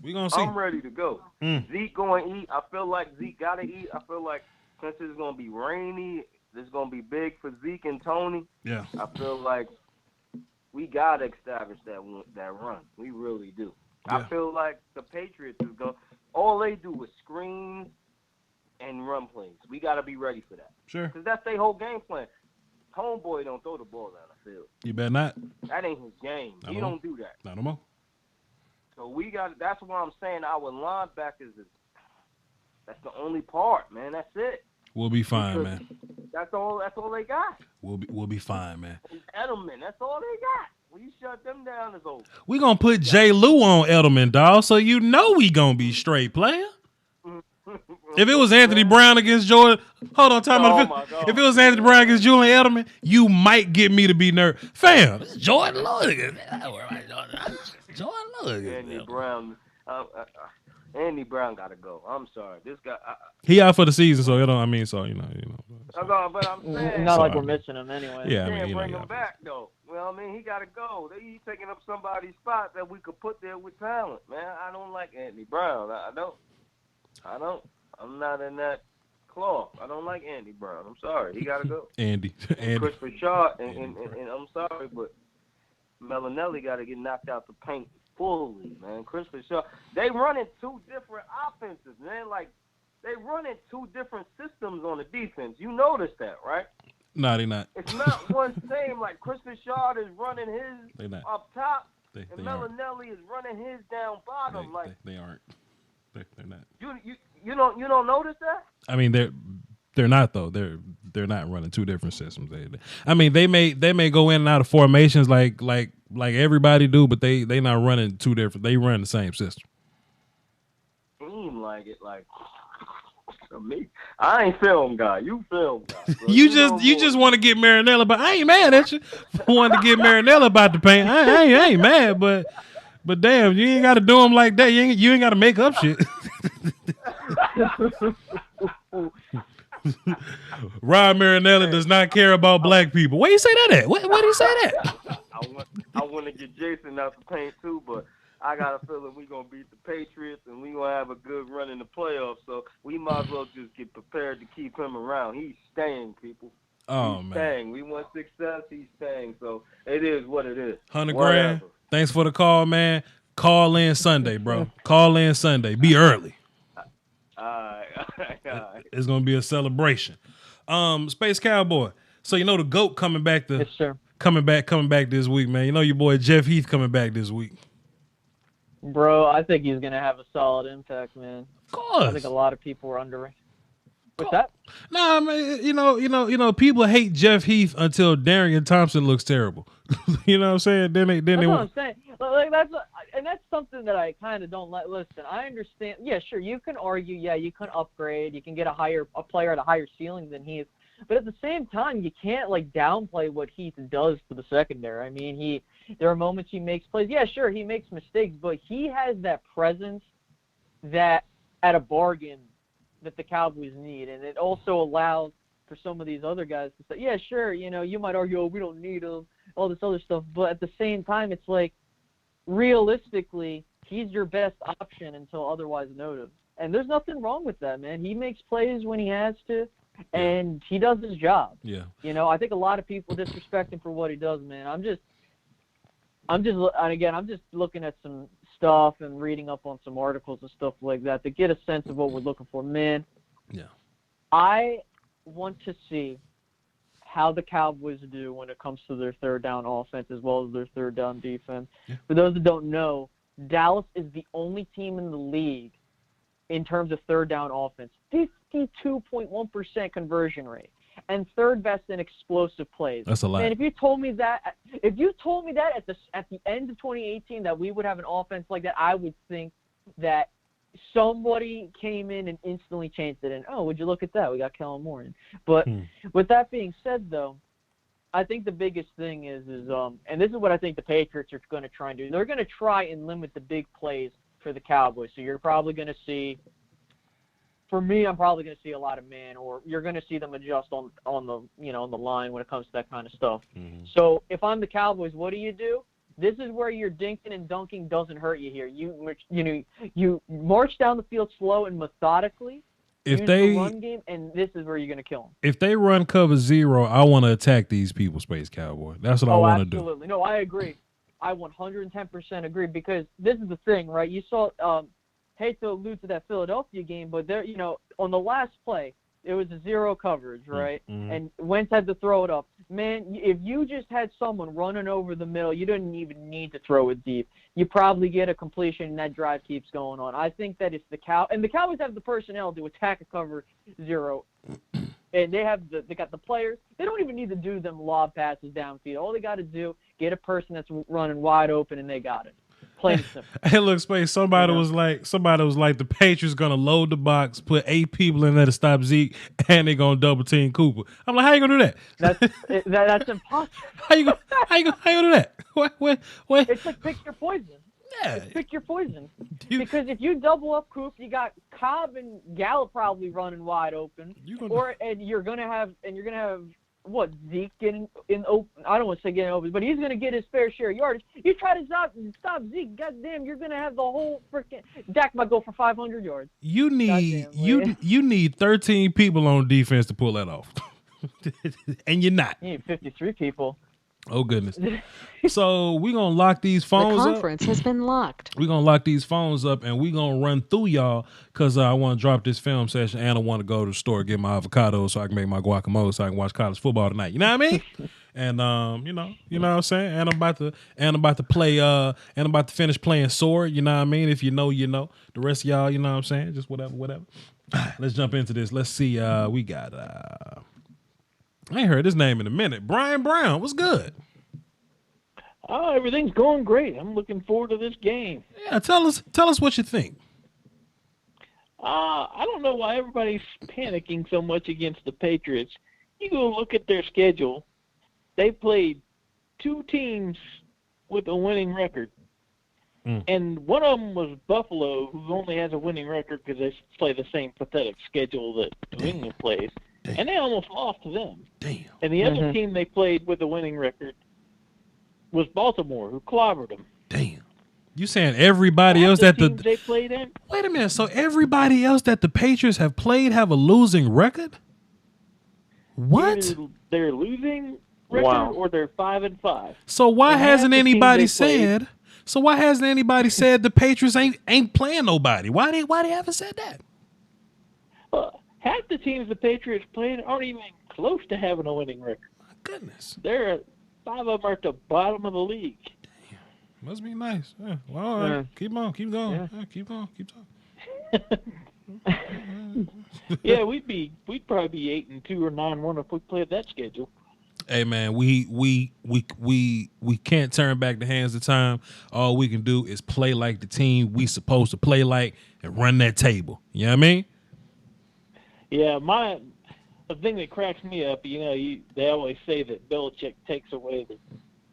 We gonna see. I'm ready to go. Zeke going to eat. I feel like Zeke got to eat. I feel like since it's going to be rainy, it's going to be big for Zeke and Tony. Yeah. I feel like we got to establish that run. We really do. Yeah. I feel like the Patriots is going – all they do is screens and run plays. We got to be ready for that. Sure. Because that's their whole game plan. Homeboy don't throw the ball down the field. You better not. That ain't his game. He don't do that. Not no more. So we got. That's why I'm saying our linebackers that's the only part, man. That's it. We'll be fine, man. That's all they got. We'll be fine, man. Edelman, that's all they got. When you shut them down, it's over. We gonna put J. Lou on Edelman, dog, so you know we gonna be straight, player. If it was Anthony Brown against Jordan, hold on, time out. If it was Anthony Brown against Julian Edelman, you might get me to be nervous. Fam, this is Jordan Logan. Jordan Logan. Andy Brown got to go. I'm sorry. This guy. He out for the season, so you know. But I'm saying, not like we're missing him anyway. Yeah, I mean, bring him back though. Well, I mean, he got to go. He's taking up somebody's spot that we could put there with talent, man. I don't like Andy Brown. I don't. I'm not in that cloth. I don't like Andy Brown. I'm sorry. He got to go. Andy. Chris Richard, and I'm sorry, but Melanelli got to get knocked out the paint fully, man. Chris Richard. They running two different offenses, man. Like, they running two different systems on the defense. You notice that, right? No, they not. It's not one same. Like, Chris Richard is running his up top, and Melanelli is running his down bottom. They aren't. They're not. You don't notice that? I mean, they're not though. They're not running two different systems. I mean, they may go in and out of formations like everybody do, but they not running two different. They run the same system. Seem like it, like me. I ain't film guy. You film guy. So you just want to get Marinella, but I ain't mad at you. Want to get Marinella about the paint. I ain't mad, but damn, you ain't got to do them like that. You ain't got to make up shit. Rod Marinella does not care about black people. Where you say that at? Where do you say that? I want to get Jason out the paint too, but I got a feeling we're going to beat the Patriots and we're going to have a good run in the playoffs, so we might as well just get prepared to keep him around. He's staying, people. Oh, he's man. staying. We want success, he's staying, so it is what it is. 100 grand. Thanks for the call, man. Call in Sunday, bro. Call in Sunday. Be early. All right. It's going to be a celebration. Space Cowboy. So, you know the GOAT coming back Yes, sir. coming back this week, man. You know your boy Jeff Heath coming back this week. Bro, I think he's going to have a solid impact, man. Of course. I think a lot of people are underrated. What's that? Nah, I mean, you know, people hate Jeff Heath until Darian Thompson looks terrible. You know what I'm saying? Then That's they what I'm saying. Like, that's something that I kind of don't like. Listen, I understand. Yeah, sure, you can argue. Yeah, you can upgrade. You can get a player at a higher ceiling than Heath. But at the same time, you can't like downplay what Heath does to the secondary. I mean, there are moments he makes plays. Yeah, sure, he makes mistakes, but he has that presence that at a bargain that the Cowboys need, and it also allows for some of these other guys to say, yeah, sure, you know, you might argue, oh, we don't need him, all this other stuff, but at the same time, it's like, realistically, he's your best option until otherwise noted. And there's nothing wrong with that, man. He makes plays when he has to, and he does his job. Yeah. You know, I think a lot of people disrespect him for what he does, man. I'm just looking at some stuff and reading up on some articles and stuff like that to get a sense of what we're looking for. Man, Yeah. I want to see how the Cowboys do when it comes to their third down offense as well as their third down defense. Yeah. For those that don't know, Dallas is the only team in the league in terms of third down offense, 52.1% conversion rate, and third best in explosive plays. That's a lot. And if you told me that at the end of 2018 that we would have an offense like that, I would think that somebody came in and instantly changed it. And, oh, would you look at that? We got Kellen Moore in. But with that being said, though, I think the biggest thing is and this is what I think the Patriots are going to try and do. They're going to try and limit the big plays for the Cowboys. So you're probably going to see, for me, I'm probably going to see a lot of man, or you're going to see them adjust on the line when it comes to that kind of stuff. Mm-hmm. So if I'm the Cowboys, what do? This is where your dinking and dunking doesn't hurt you here. You march down the field slow and methodically. If use they the run game, and this is where you're going to kill them. If they run cover 0, I want to attack these people, Space Cowboy. That's what I want to do. Absolutely. No, I agree. I 110% agree, because this is the thing, right? You saw, hate to allude to that Philadelphia game, but there, on the last play, it was a 0 coverage, right? Mm-hmm. And Wentz had to throw it up. Man, if you just had someone running over the middle, you didn't even need to throw it deep. You probably get a completion, and that drive keeps going on. I think that if the Cowboys have the personnel to attack a cover 0, and they got the players. They don't even need to do them lob passes downfield. All they got to do, get a person that's running wide open, and they got it. Plain and simple. Hey, look, Space. Somebody was like, the Patriots gonna load the box, put 8 people in there to stop Zeke, and they gonna double team Cooper. I'm like, how you gonna do that? That's impossible. How you gonna do that? What? It's like pick your poison. Yeah. It's pick your poison. Because if you double up Coop, you got Cobb and Gallup probably running wide open, and you're gonna have what, Zeke getting in open? I don't want to say getting open, but he's going to get his fair share of yardage. You try to stop Zeke, goddamn, you're going to have the whole freaking Dak might go for 500 yards. You need 13 people on defense to pull that off, and you're not. You need 53 people. Oh goodness! So we're gonna lock these phones up. The conference has been locked. We're gonna lock these phones up, and we're gonna run through y'all because I want to drop this film session, and I want to go to the store get my avocado so I can make my guacamole so I can watch college football tonight. You know what I mean? And you know what I'm saying? And I'm about to play and I'm about to finish playing Sword, you know what I mean? If you know, you know. The rest of y'all, you know what I'm saying? Just whatever. Let's jump into this. Let's see. We got I ain't heard his name in a minute. Brian Brown, what's good? Oh, everything's going great. I'm looking forward to this game. Yeah, tell us what you think. I don't know why everybody's panicking so much against the Patriots. You go look at their schedule. They played 2 teams with a winning record. And one of them was Buffalo, who only has a winning record because they play the same pathetic schedule that New England plays. And they almost lost to them. Damn. And the other team they played with a winning record was Baltimore, who clobbered them. Damn. You saying everybody else that they played in? Wait a minute. So everybody else that the Patriots have played have a losing record? What? They're losing record or they're 5-5. So why hasn't anybody said? So why hasn't anybody said the Patriots ain't playing nobody? Why they haven't said that? Half the teams the Patriots played aren't even close to having a winning record. My goodness. They're 5 of them are at the bottom of the league. Damn. Must be nice. Yeah. Well, all right. Keep on. Keep going. Yeah. Keep talking. Yeah, we'd probably be 8-2 or 9-1 if we played that schedule. Hey man, we can't turn back the hands of time. All we can do is play like the team we supposed to play like and run that table. You know what I mean? Yeah, the thing that cracks me up, you know, they always say that Belichick takes away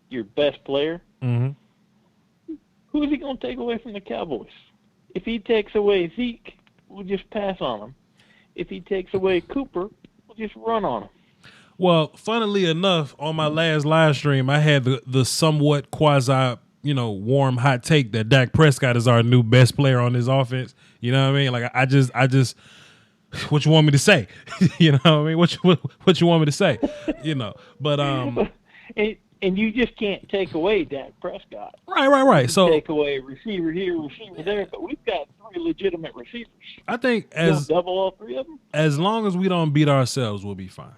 your best player. Mm-hmm. Who is he going to take away from the Cowboys? If he takes away Zeke, we'll just pass on him. If he takes away Cooper, we'll just run on him. Well, funnily enough, on my last live stream, I had the somewhat quasi, warm hot take that Dak Prescott is our new best player on this offense. You know what I mean? Like I just what you want me to say? You know what I mean? What you want me to say? But and you just can't take away Dak Prescott. Right. So take away receiver here, receiver there, but we've got 3 legitimate receivers. I think double all 3 of them. As long as we don't beat ourselves, we'll be fine.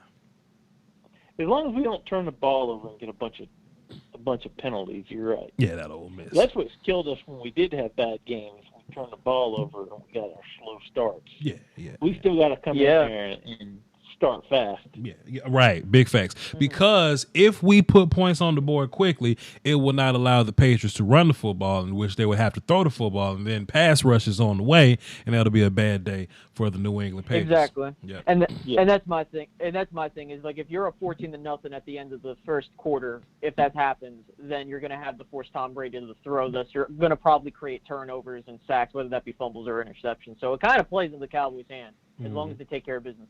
As long as we don't turn the ball over and get a bunch of penalties, you're right. Yeah, that old miss. That's what's killed us when we did have bad games. We turned the ball over and we got our slow starts. Yeah. We still got to come in there and start fast. Yeah, right. Big facts. Because if we put points on the board quickly, it will not allow the Patriots to run the football, in which they would have to throw the football, and then pass rush is on the way, and that'll be a bad day for the New England Patriots. Exactly. Yeah. And that's my thing. And that's my thing is, like, if you're up 14-0 at the end of the first quarter, if that happens, then you're going to have to force Tom Brady to throw this. You're going to probably create turnovers and sacks, whether that be fumbles or interceptions. So it kind of plays in the Cowboys' hand as long as they take care of business.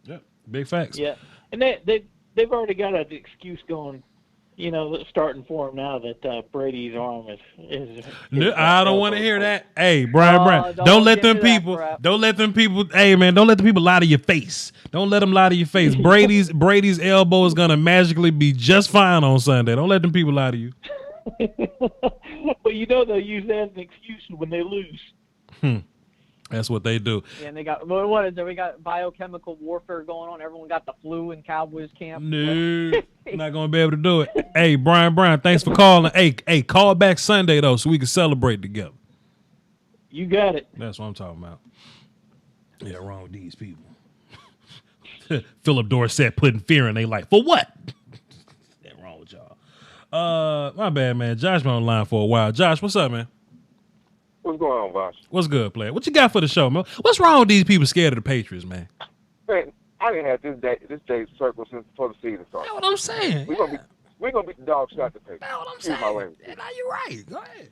Yeah, big facts. Yeah, and they've already got an excuse going, starting for them now that Brady's arm is I don't want to hear that. Hey, Brian, don't let them people. Hey, man, don't let the people lie to your face. Don't let them lie to your face. Brady's elbow is gonna magically be just fine on Sunday. Don't let them people lie to you. But they'll use that as an excuse when they lose. That's what they do. Yeah, and they got what is there? We got biochemical warfare going on. Everyone got the flu in Cowboys camp. No, not gonna be able to do it. Hey, Brian, thanks for calling. Hey, call back Sunday though, so we can celebrate together. You got it. That's what I'm talking about. Yeah, wrong with these people. Philip Dorsett putting fear in their life for what? What's wrong with y'all? My bad, man. Josh been on the line for a while. Josh, what's up, man? What's going on, Voch? What's good, player? What you got for the show, man? What's wrong with these people scared of the Patriots, man? Man, I didn't have this day circled since before the season started. That's what I'm saying. We're gonna beat the dog shot the Patriots. That's what I'm Excuse my language. saying. Now you're right. Go ahead.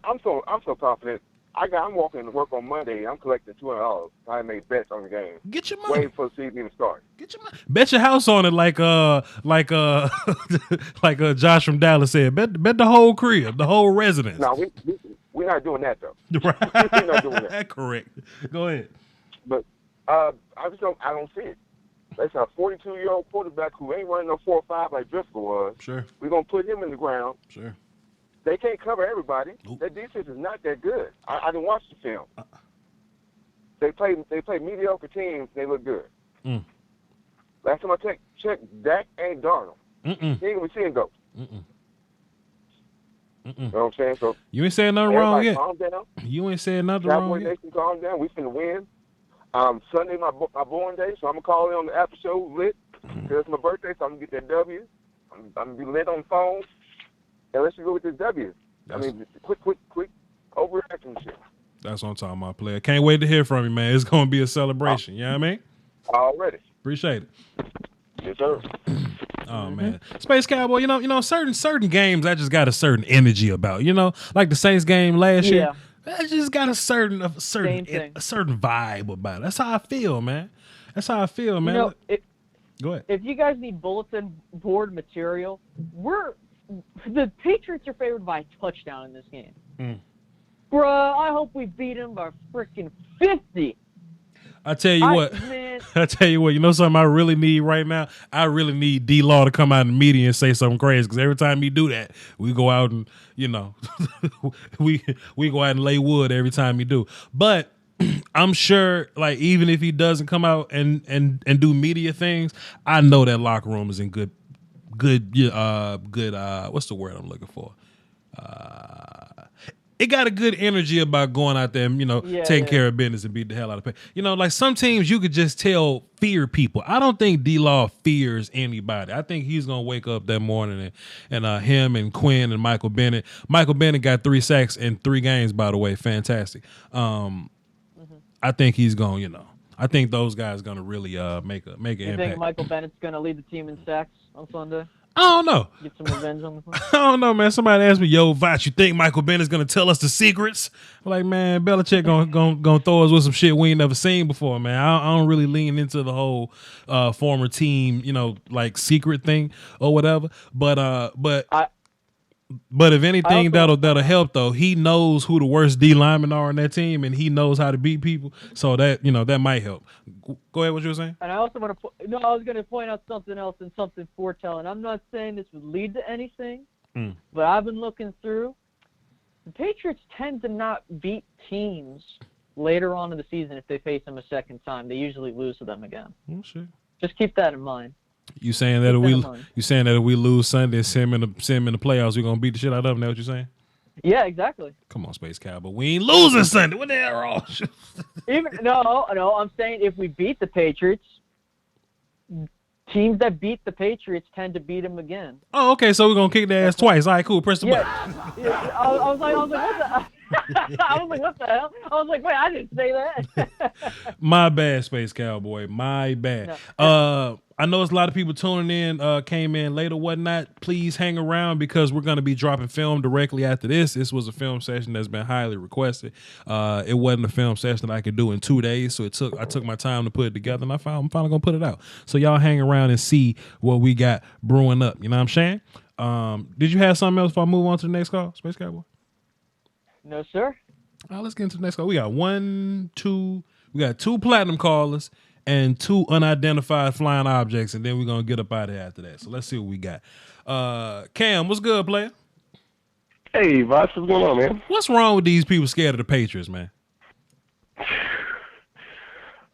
I'm so confident. I'm walking to work on Monday. I'm collecting $200. I made bets on the game. Get your money. Way before the season even started. Get your money. Bet your house on it, like Josh from Dallas said. Bet the whole crib, the whole residence. No, we're not doing that though. Right. We're not doing that. Correct. Go ahead. But I don't see it. That's a 42-year-old quarterback who ain't running no 4-5 like Driscoll was. Sure. We're gonna put him in the ground. Sure. They can't cover everybody. Nope. Their defense is not that good. I didn't watch the film. They play mediocre teams. They look good. Last time I checked, Dak ain't Darnold. Mm-mm. He ain't gonna be seeing ghosts. Mm-mm. You know what I'm saying? So You ain't saying nothing wrong everybody yet. calm down. You ain't saying nothing wrong Cowboy yet. Nation, calm down. We finna win. Sunday my born day, so I'm gonna call in on the after show lit. Cause it's my birthday, so I'm gonna get that W. I'm gonna be lit on the phone, and let's just go with this W. I mean, quick overreaction shit. That's what I'm talking about, player. Can't wait to hear from you, man. It's gonna be a celebration. You know what I mean? Already. Appreciate it. Yes, sir. Oh man, Space Cowboy. You know, certain games I just got a certain energy about. You know, like the Saints game last year. I just got a certain vibe about it. That's how I feel, man. That's how I feel, man. You know, Go ahead. If you guys need bulletin board material, the Patriots are favored by a touchdown in this game. Bruh, I hope we beat them by freaking 50. I tell you what, you know something I really need right now? I really need D-Law to come out in the media and say something crazy, because every time he do that, we go out and, you know, we go out and lay wood every time he do. But I'm sure, like, even if he doesn't come out and do media things, I know that locker room is in good, what's the word I'm looking for? It got a good energy about going out there and, you know, taking care of business and beat the hell out of people. You know, like some teams you could just tell fear people. I don't think D-Law fears anybody. I think he's going to wake up that morning and him and Quinn and Michael Bennett. Michael Bennett got 3 sacks in 3 games, by the way. Fantastic. I think he's going to, you know, I think those guys going to really make an impact. You think Michael Bennett's going to lead the team in sacks on Sunday? I don't know. Get some revenge on the phone? I don't know, man. Somebody asked me, yo, Voch, you think Michael Bennett's going to tell us the secrets? I'm like, man, Belichick gonna throw us with some shit we ain't never seen before, man. I don't really lean into the whole former team, you know, like secret thing or whatever. But if anything, that'll help though. He knows who the worst D linemen are on that team, and he knows how to beat people. So that, you know, that might help. Go ahead. What you were saying? And I also want to. I was going to point out something else and something foretelling. I'm not saying this would lead to anything, but I've been looking through. The Patriots tend to not beat teams later on in the season if they face them a second time. They usually lose to them again. Oh shit. Just keep that in mind. You saying that if we lose Sunday, send them in the playoffs, we're gonna beat the shit out of them? That what you saying? Yeah, exactly. Come on, Space Cowboy. We ain't losing Sunday. What the hell wrong? No. I'm saying if we beat the Patriots, teams that beat the Patriots tend to beat them again. Oh, okay. So we're gonna kick their ass twice. All right, cool. Press the button. I was like, what the? I was like, what the hell? I was like, wait, I didn't say that. My bad, Space Cowboy. My bad. No. I know it's a lot of people tuning in, came in late or whatnot. Please hang around because we're going to be dropping film directly after this. This was a film session that's been highly requested. It wasn't a film session that I could do in 2 days, so I took my time to put it together, and I'm finally going to put it out. So y'all hang around and see what we got brewing up. You know what I'm saying? Did you have something else before I move on to the next call, Space Cowboy? No, sir. All right, let's get into the next call. We got 2 platinum callers and 2 unidentified flying objects, and then we're going to get up out of here after that. So let's see what we got. Cam, what's good, player? Hey, Voch, what's going on, man? What's wrong with these people scared of the Patriots, man?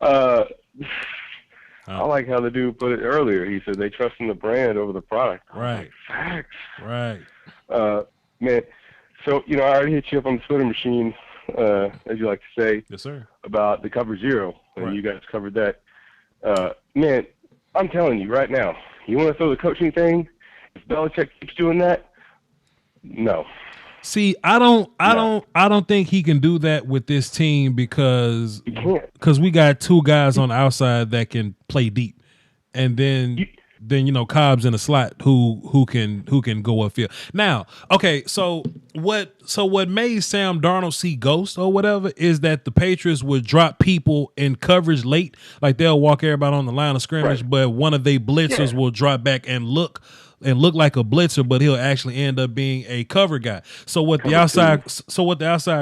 I like how the dude put it earlier. He said they trust in the brand over the product. Right. Facts. Right. Man, so, you know, I already hit you up on the Twitter machine, as you like to say. Yes, sir. About the cover zero, and you guys covered that. Man, I'm telling you right now, you want to throw the coaching thing? If Belichick keeps doing that, no. See, I don't think he can do that with this team because we got 2 guys on the outside that can play deep, and then you know Cobb's in a slot who can go upfield. Now, okay, so what made Sam Darnold see ghosts or whatever is that the Patriots would drop people in coverage late, like they'll walk everybody on the line of scrimmage, but one of their blitzers will drop back and look like a blitzer, but he'll actually end up being a cover guy. So what the outside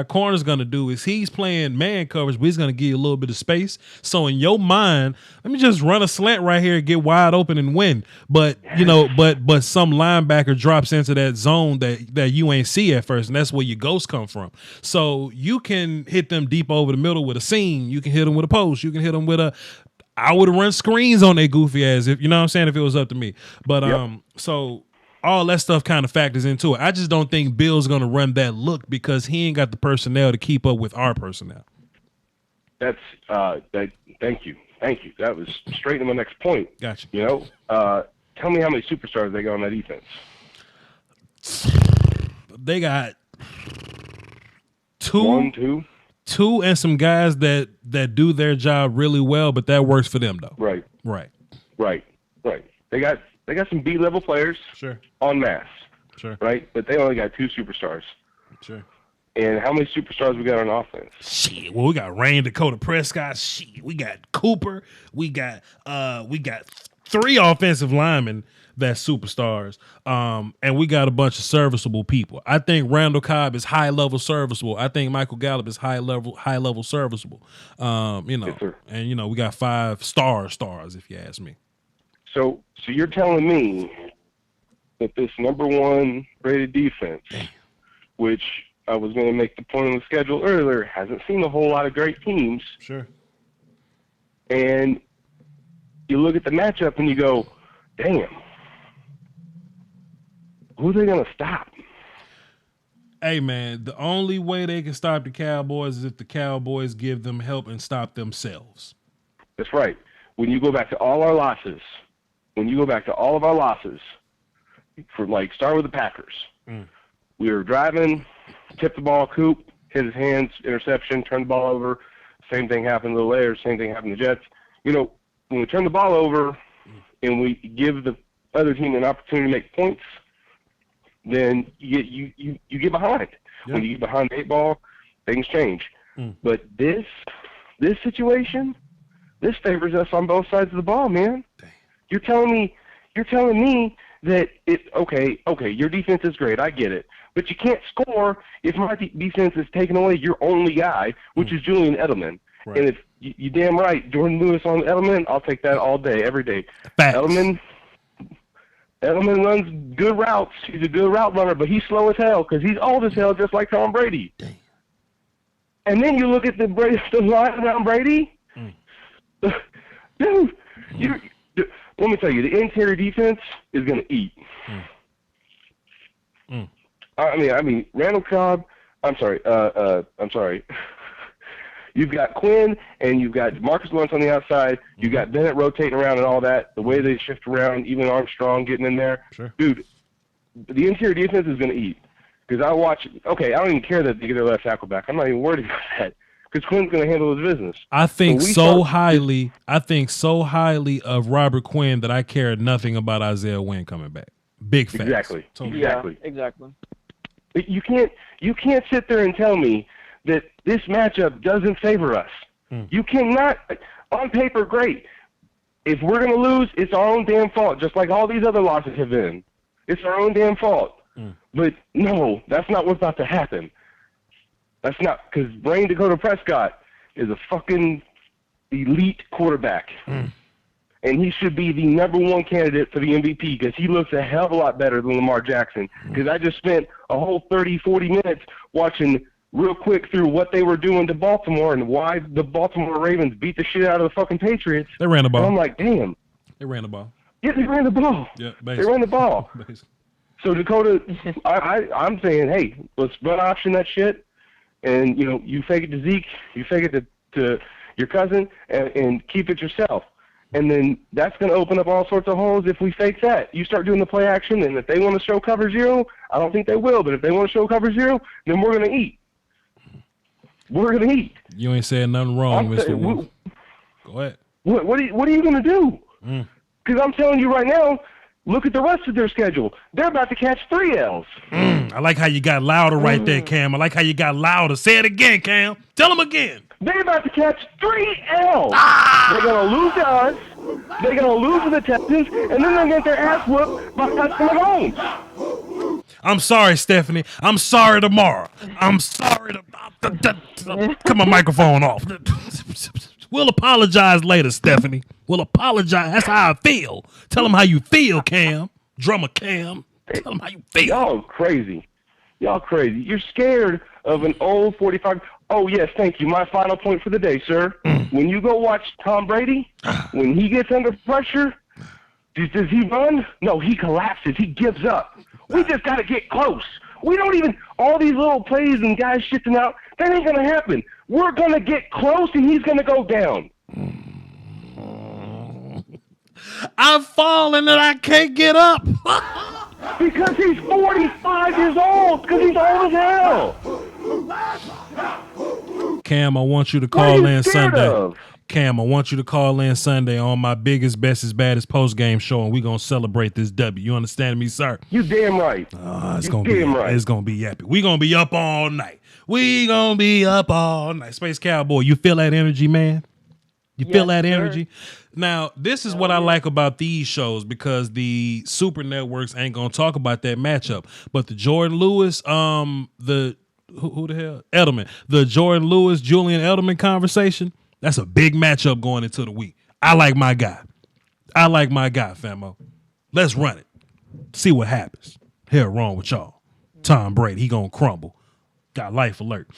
corner is going to do is he's playing man coverage, but he's going to give you a little bit of space. So in your mind, let me just run a slant right here, get wide open and win. But you know, but some linebacker drops into that zone that you ain't see at first, and that's where your ghosts come from. So you can hit them deep over the middle with a seam. You can hit them with a post. You can hit them with a I would run screens on their goofy ass if you know what I'm saying if it was up to me. But so all that stuff kind of factors into it. I just don't think Bill's gonna run that look because he ain't got the personnel to keep up with our personnel. That's thank you. That was straight to my next point. Gotcha. You know, tell me how many superstars they got on that defense. They got One, two, and some guys that do their job really well, but that works for them though. Right. They got some B-level players. Sure. En masse. Sure. Right, but they only got 2 superstars. Sure. And how many superstars we got on offense? Shit. Well, we got Rain Dakota Prescott. Shit. We got Cooper. We got 3 offensive linemen that's superstars. And we got a bunch of serviceable people. I think Randall Cobb is high level serviceable. I think Michael Gallup is high level serviceable. Yes, sir. And we got 5 stars if you ask me. So you're telling me that this number 1 rated defense, which I was going to make the point on the schedule earlier, hasn't seen a whole lot of great teams. Sure. And you look at the matchup and you go, damn, who are they going to stop? Hey, man, the only way they can stop the Cowboys is if the Cowboys give them help and stop themselves. That's right. When you go back to all of our losses, start with the Packers. We were driving, tipped the ball, Coop, hit his hands, interception, turned the ball over. Same thing happened a little later. Same thing happened to Jets. When we turn the ball over and we give the other team an opportunity to make points, then you get behind. Yeah. When you get behind the 8 ball, things change. But this situation, this favors us on both sides of the ball, man. Dang. You're telling me that your defense is great. I get it. But you can't score if my defense is taking away your only guy, which is Julian Edelman. Right. And if you damn right, Jordan Lewis on Edelman, I'll take that all day, every day. Facts. Edelman runs good routes. He's a good route runner, but he's slow as hell because he's old as hell, just like Tom Brady. Dang. And then you look at the line around Brady. Dude, let me tell you, the interior defense is going to eat. I mean, Randall Cobb. I'm sorry. You've got Quinn and you've got Marcus Lawrence on the outside. You got Bennett rotating around and all that. The way they shift around, even Armstrong getting in there. Sure. Dude, the interior defense is going to eat. Because I watch. Okay, I don't even care that they get their left tackle back. I'm not even worried about that. Because Quinn's going to handle his business. I think so highly of Robert Quinn that I care nothing about Isaiah Wynn coming back. Big facts. Exactly. Totally. Exactly. Yeah, exactly. You can't sit there and tell me that this matchup doesn't favor us. You cannot. On paper, great. If we're going to lose, it's our own damn fault, just like all these other losses have been. It's our own damn fault. But no, that's not what's about to happen. That's not, because Rain Dakota Prescott is a fucking elite quarterback. And he should be the number 1 candidate for the MVP because he looks a hell of a lot better than Lamar Jackson. Because I just spent a whole 30, 40 minutes watching real quick through what they were doing to Baltimore and why the Baltimore Ravens beat the shit out of the fucking Patriots. They ran the ball. And I'm like, damn. They ran the ball. Yeah, they ran the ball. Yeah, basically. They ran the ball. So Dakota, I'm saying, hey, let's run option that shit. And, you fake it to Zeke, you fake it to your cousin, and keep it yourself. And then that's going to open up all sorts of holes if we fake that. You start doing the play action, and if they want to show cover 0, I don't think they will, but if they want to show cover 0, then we're going to eat. We're going to eat. You ain't saying nothing wrong, Mr. Wolf. Go ahead. What are you going to do? Because I'm telling you right now, look at the rest of their schedule. They're about to catch 3 L's. I like how you got louder right there, Cam. I like how you got louder. Say it again, Cam. Tell them again. They're about to catch 3 L's. They're going to lose to us. They're going to lose to the Texans, and then they're going to get their ass whooped by Patrick Mahomes. I'm sorry, Stephanie. I'm sorry tomorrow. I'm sorry to cut my microphone off. We'll apologize later, Stephanie. We'll apologize. That's how I feel. Tell them how you feel, Cam. Drummer Cam. Tell them how you feel. Y'all crazy. Y'all crazy. You're scared of an old 45. Oh, yes, thank you. My final point for the day, sir. When you go watch Tom Brady, when he gets under pressure, does he run? No, he collapses. He gives up. We just got to get close. We don't even, all these little plays and guys shifting out, that ain't going to happen. We're going to get close, and he's going to go down. I'm falling and I can't get up. Because he's 45 years old. Because he's old as hell. Cam, I want you to call in Sunday. Cam, I want you to call in Sunday on my biggest, bestest, baddest post-game show, and we're going to celebrate this W. You understand me, sir? You damn right. It's going to be right. It's going to be epic. We're going to be up all night. Space Cowboy, you feel that energy, man? You feel that energy? Now, this is what I like about these shows, because the super networks ain't going to talk about that matchup. But the Jordan Lewis, who the hell? Edelman. The Jordan Lewis, Julian Edelman conversation, that's a big matchup going into the week. I like my guy, famo. Let's run it. See what happens. Hell wrong with y'all. Tom Brady, he going to crumble. Got life alert.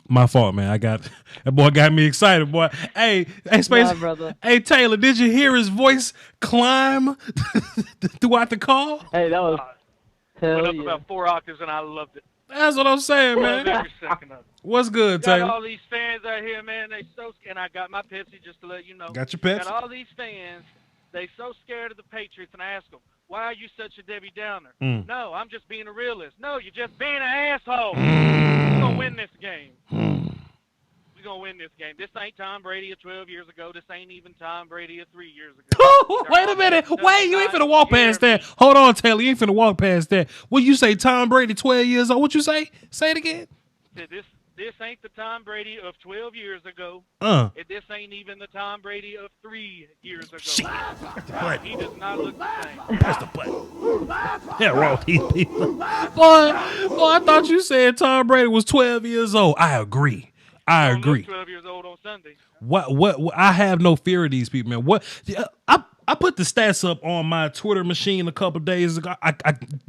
My fault, man. That boy got me excited, boy. Hey, Space. Brother. Hey, Taylor, did you hear his voice climb throughout the call? Hey, that was went up about 4 octaves, and I loved it. That's what I'm saying, man. Every second of it. What's good, Got Taylor? all these fans out here, man. They and I got my Pepsi just to let you know. Got your Pepsi? Got all these fans. They so scared of the Patriots, and I ask them, why are you such a Debbie Downer? No, I'm just being a realist. No, you're just being an asshole. We're going to win this game. We're going to win this game. This ain't Tom Brady of 12 years ago. This ain't even Tom Brady of 3 years ago. Wait a minute. Wait, you ain't finna walk past that. Hold on, Taylor. You ain't finna walk past that. What you say, Tom Brady 12 years old? What you say? Say it again. This ain't the Tom Brady of 12 years ago. This ain't even the Tom Brady of 3 years ago. Shit. He does not look the same. Press the button. Yeah, wrong with these people. Boy, I thought you said Tom Brady was 12 years old. I agree. I agree. 12 years old on Sunday. What? I have no fear of these people, man. What? I put the stats up on my Twitter machine a couple days ago.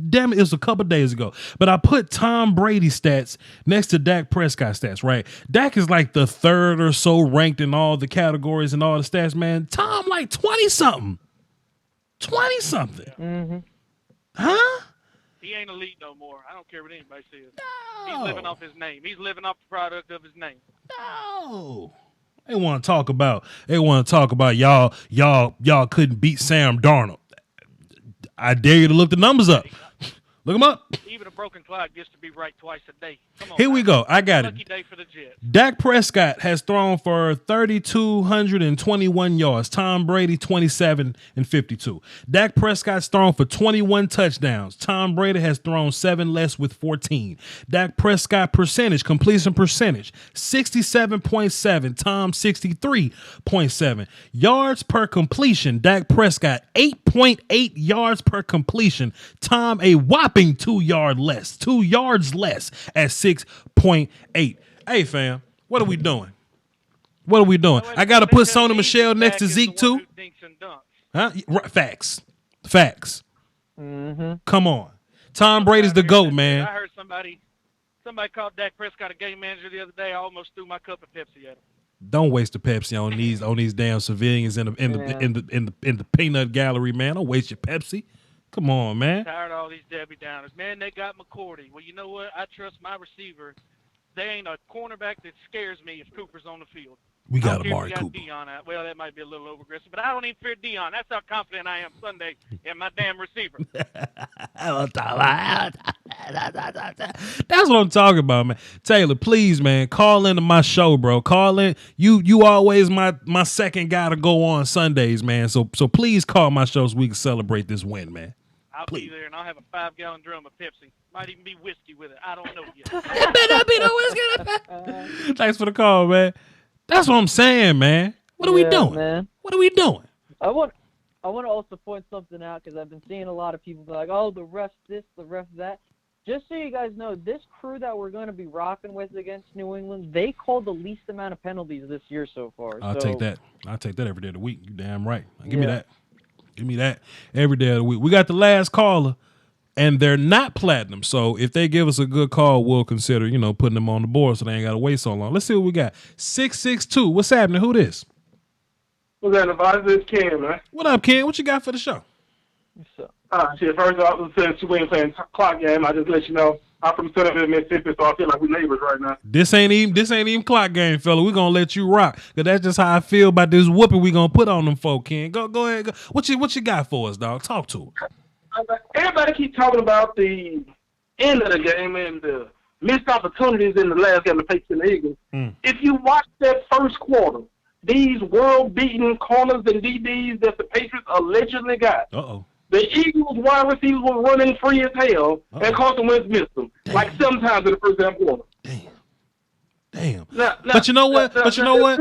Damn it, it was a couple days ago. But I put Tom Brady stats next to Dak Prescott stats, right? Dak is like the third or so ranked in all the categories and all the stats, man. Tom like 20-something. 20-something. Mm-hmm. Huh? He ain't elite no more. I don't care what anybody says. No. He's living off his name. He's living off the product of his name. No. They want to talk about y'all couldn't beat Sam Darnold. I dare you to look the numbers up. Look them up. Even a broken clock gets to be right twice a day. Come on. Here we go. I got Lucky it. day for the Jets. Dak Prescott has thrown for 3,221 yards. Tom Brady 27 and 52. Dak Prescott's thrown for 21 touchdowns. Tom Brady has thrown 7 less with 14. Dak Prescott completion percentage 67.7. Tom 63.7. Yards per completion. Dak Prescott 8.8 yards per completion. Tom a whopping 2 yards less at 6.8. Hey fam, what are we doing? I got to put Sony Michelle next to Zeke too. Huh? Facts. Mm-hmm. Come on, Tom Brady's the GOAT, man. I heard somebody called Dak Prescott a game manager the other day. I almost threw my cup of Pepsi at him. Don't waste the Pepsi on these damn civilians in the peanut gallery, man. Don't waste your Pepsi. Come on, man. Tired of all these Debbie Downers. Man, they got McCourty. Well, you know what? I trust my receiver. They ain't a cornerback that scares me if Cooper's on the field. We got Amari Cooper. Dion out. Well, that might be a little over-aggressive, but I don't even fear Dion. That's how confident I am Sunday in my damn receiver. That's what I'm talking about, man. Taylor, please, man, call into my show, bro. Call in. You always my second guy to go on Sundays, man. So please call my show so we can celebrate this win, man. I'll be there, and I'll have a 5-gallon drum of Pepsi. Might even be whiskey with it. I don't know yet. It better not be no whiskey. Thanks for the call, man. That's what I'm saying, man. What are we doing? Man. What are we doing? I want to also point something out because I've been seeing a lot of people be like, oh, the ref this, the ref that. Just so you guys know, this crew that we're going to be rocking with against New England, they called the least amount of penalties this year so far. I'll take that every day of the week. You damn right. Give me that. Give me that every day of the week. We got the last caller. and they're not platinum. So if they give us a good call, we'll consider, putting them on the board so they ain't got to wait so long. Let's see what we got. 662. What's happening? Who this? What's that about? This Ken, man. What up, Ken? What you got for the show? What's up? Shit, first off, since we ain't playing clock game, I just let you know I'm from Centerville, Mississippi, so I feel like we neighbors right now. This ain't even clock game, fella. We gonna let you rock, cause that's just how I feel about this whooping we gonna put on them folk, Ken. Go ahead. Go. What you got for us, dog? Talk to us. Everybody keep talking about the end of the game and the missed opportunities in the last game, the Patriots and the Eagles. If you watch that first quarter, these world-beating corners and DBs that the Patriots allegedly got. The Eagles wide receivers were running free as hell, and Carson Wentz missed them like 7 times in the first half quarter. Damn. But you know what?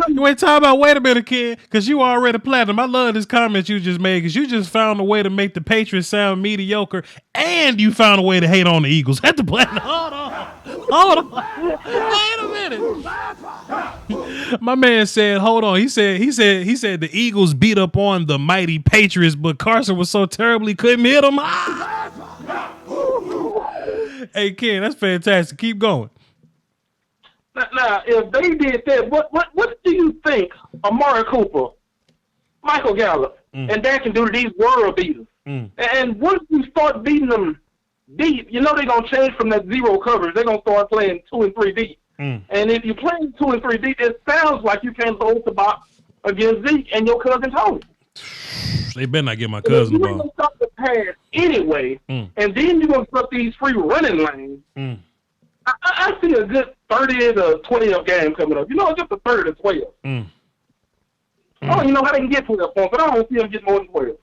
You ain't talking about, wait a minute, kid, because you already platinum. I love this comment you just made, because you just found a way to make the Patriots sound mediocre, and you found a way to hate on the Eagles. At the platinum. Hold on. Wait a minute. My man said, hold on. He said the Eagles beat up on the mighty Patriots, but Carson was so terrible he couldn't hit them. Hey, Ken, that's fantastic. Keep going. Now, if they did that, what do you think Amari Cooper, Michael Gallup, and that can do to these world beaters? And once you start beating them deep, they're going to change from that zero coverage. They're going to start playing 2 and 3 deep. And if you're playing 2 and 3 deep, it sounds like you can't hold the box against Zeke and your cousin Tony. They better not get my cousin the ball. You're going to stop the pass anyway, and then you're going to stop these free running lanes. I see a good 30 to 20 of game coming up. Just a 30 to 12. I don't even know how they can get 12 points, but I don't see them get more than 12.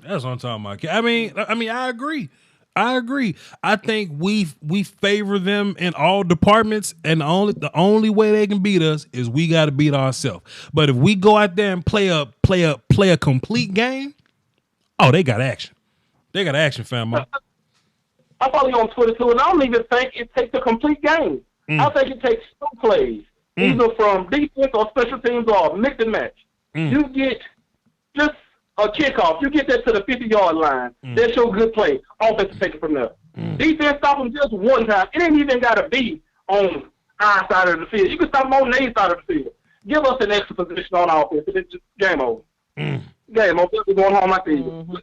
That's what I'm talking about. I mean, I agree. I think we favor them in all departments, and the only way they can beat us is we got to beat ourselves. But if we go out there and play a complete game, they got action. They got action, fam. I follow you on Twitter too, and I don't even think it takes a complete game. I think it takes 2 plays, either from defense or special teams or mix and match. You get just a kickoff. You get that to the 50-yard line. That's your good play. Offense take it from there. Defense stop them just one time. It ain't even got to be on our side of the field. You can stop them on their side of the field. Give us an extra position on offense, and it's just game over. Game over. We're going home like the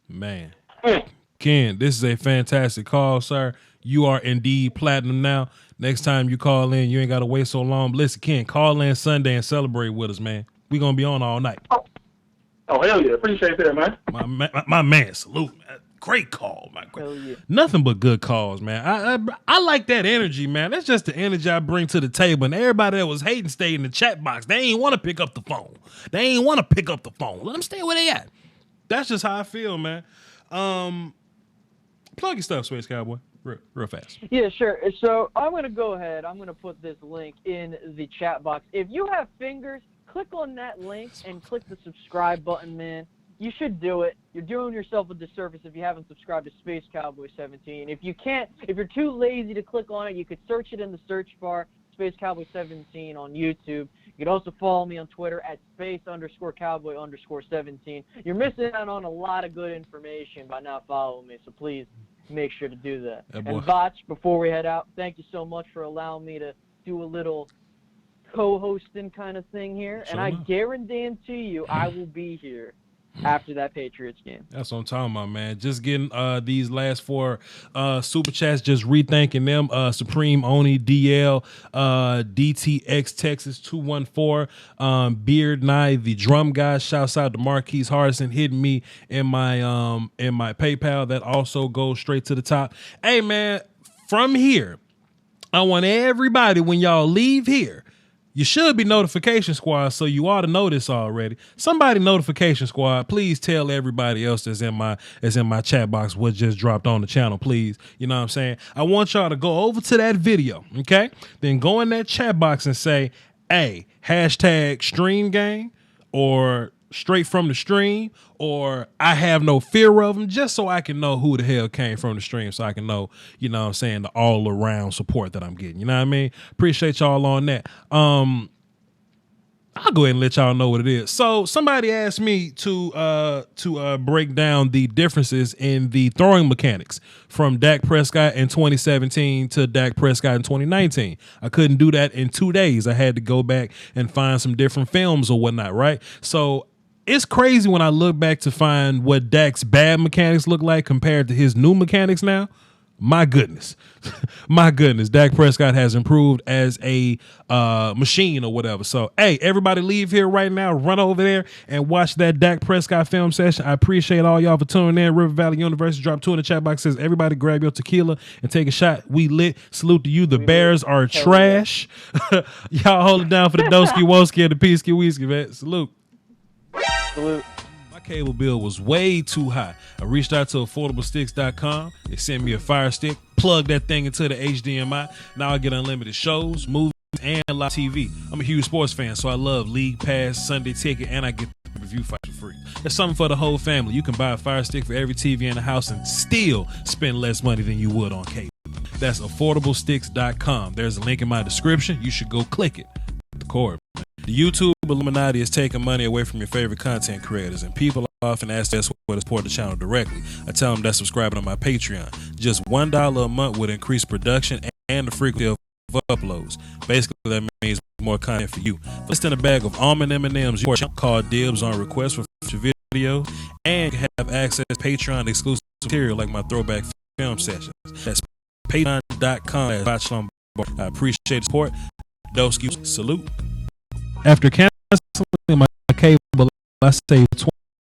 Man. Ken, this is a fantastic call, sir. You are indeed platinum now. Next time you call in, you ain't got to wait so long. But listen, Ken, call in Sunday and celebrate with us, man. We're going to be on all night. Oh, hell yeah. Appreciate that, man. My man, salute, man. Great call, man. Hell yeah. Nothing but good calls, man. I like that energy, man. That's just the energy I bring to the table. And everybody that was hating stayed in the chat box. They ain't want to pick up the phone. Let them stay where they at. That's just how I feel, man. Plug your stuff, Space Cowboy, real fast. Yeah, sure. So I'm going to go ahead. I'm going to put this link in the chat box. If you have fingers, click on that link and click the subscribe button, man. You should do it. You're doing yourself a disservice if you haven't subscribed to Space Cowboy 17. If you're too lazy to click on it, you could search it in the search bar, Space Cowboy 17 on YouTube. You can also follow me on Twitter at space_cowboy_17. You're missing out on a lot of good information by not following me, so please make sure to do that. And Voch, before we head out, thank you so much for allowing me to do a little co-hosting kind of thing here. And I guarantee you I will be here after that Patriots game. That's what I'm talking about, man. Just getting these last 4 super chats, just rethanking them. Supreme Oni DL, DTX Texas 214, Beard Nye, the drum guy. Shouts out to Marquise Hardison hitting me in my PayPal. That also goes straight to the top. Hey, man, from here, I want everybody, when y'all leave here, you should be notification squad, so you ought to know this already. Somebody notification squad, please tell everybody else that's in my chat box what just dropped on the channel, please. You know what I'm saying? I want y'all to go over to that video, okay? Then go in that chat box and say, hey, hashtag stream gang, or straight from the stream, or I have no fear of them, just so I can know who the hell came from the stream, so I can know, you know what I'm saying, the all around support that I'm getting. You know what I mean? Appreciate y'all on that. I'll go ahead and let y'all know what it is. So somebody asked me to break down the differences in the throwing mechanics from Dak Prescott in 2017 to Dak Prescott in 2019. I couldn't do that in 2 days. I had to go back and find some different films or whatnot, right? So it's crazy when I look back to find what Dak's bad mechanics look like compared to his new mechanics now. My goodness. My goodness. Dak Prescott has improved as a machine or whatever. So, hey, everybody leave here right now. Run over there and watch that Dak Prescott film session. I appreciate all y'all for tuning in. River Valley University dropped 2 in the chat box. Says, everybody grab your tequila and take a shot. We lit. Salute to you. The Bears are trash. Y'all hold it down for the Doski Woski and the Peasky Whiskey, man. Salute. Salute. My cable bill was way too high. I reached out to affordablesticks.com. They sent me a Fire Stick, plugged that thing into the HDMI. Now I get unlimited shows, movies, and live TV. I'm a huge sports fan, so I love League Pass, Sunday Ticket, and I get review fights for free. There's something for the whole family. You can buy a Fire Stick for every TV in the house and still spend less money than you would on cable. That's affordablesticks.com. There's a link in my description. You should go click it. The cord. The YouTube Illuminati is taking money away from your favorite content creators, and people often ask us where to support the channel directly. I tell them that's subscribing to my Patreon. Just $1 a month would increase production and the frequency of uploads. Basically, that means more content for you. List in a bag of almond M&Ms, your called dibs on request for future videos, and you have access to Patreon exclusive material like my throwback film sessions. That's patreon.com/KingLombardi. I appreciate the support. Doski, salute. After canceling my cable, I saved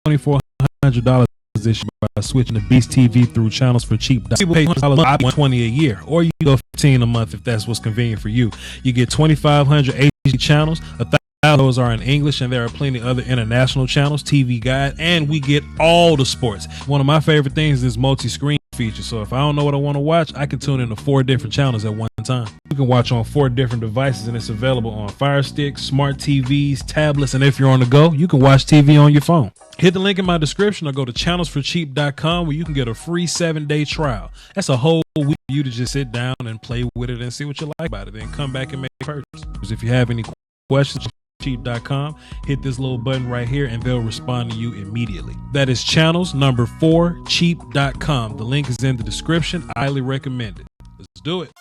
$2,400 this year by switching to Beast TV through channels for cheap. People pay $120 a year, or you go $15 a month if that's what's convenient for you. You get 2,500 HD channels. 1,000 of those are in English, and there are plenty of other international channels, TV Guide, and we get all the sports. One of my favorite things is multi-screen feature. So if I don't know what I want to watch, I can tune into 4 different channels at one time. You can watch on 4 different devices, and it's available on Fire Stick, smart TVs, tablets, and if you're on the go, you can watch TV on your phone. Hit the link in my description or go to channelsforcheap.com where you can get a free 7-day trial. That's a whole week for you to just sit down and play with it and see what you like about it, then come back and make a purchase. If you have any questions, cheap.com, hit this little button right here and they'll respond to you immediately. That is channels 4cheap.com. The link is in the description. I highly recommend it. Let's do it.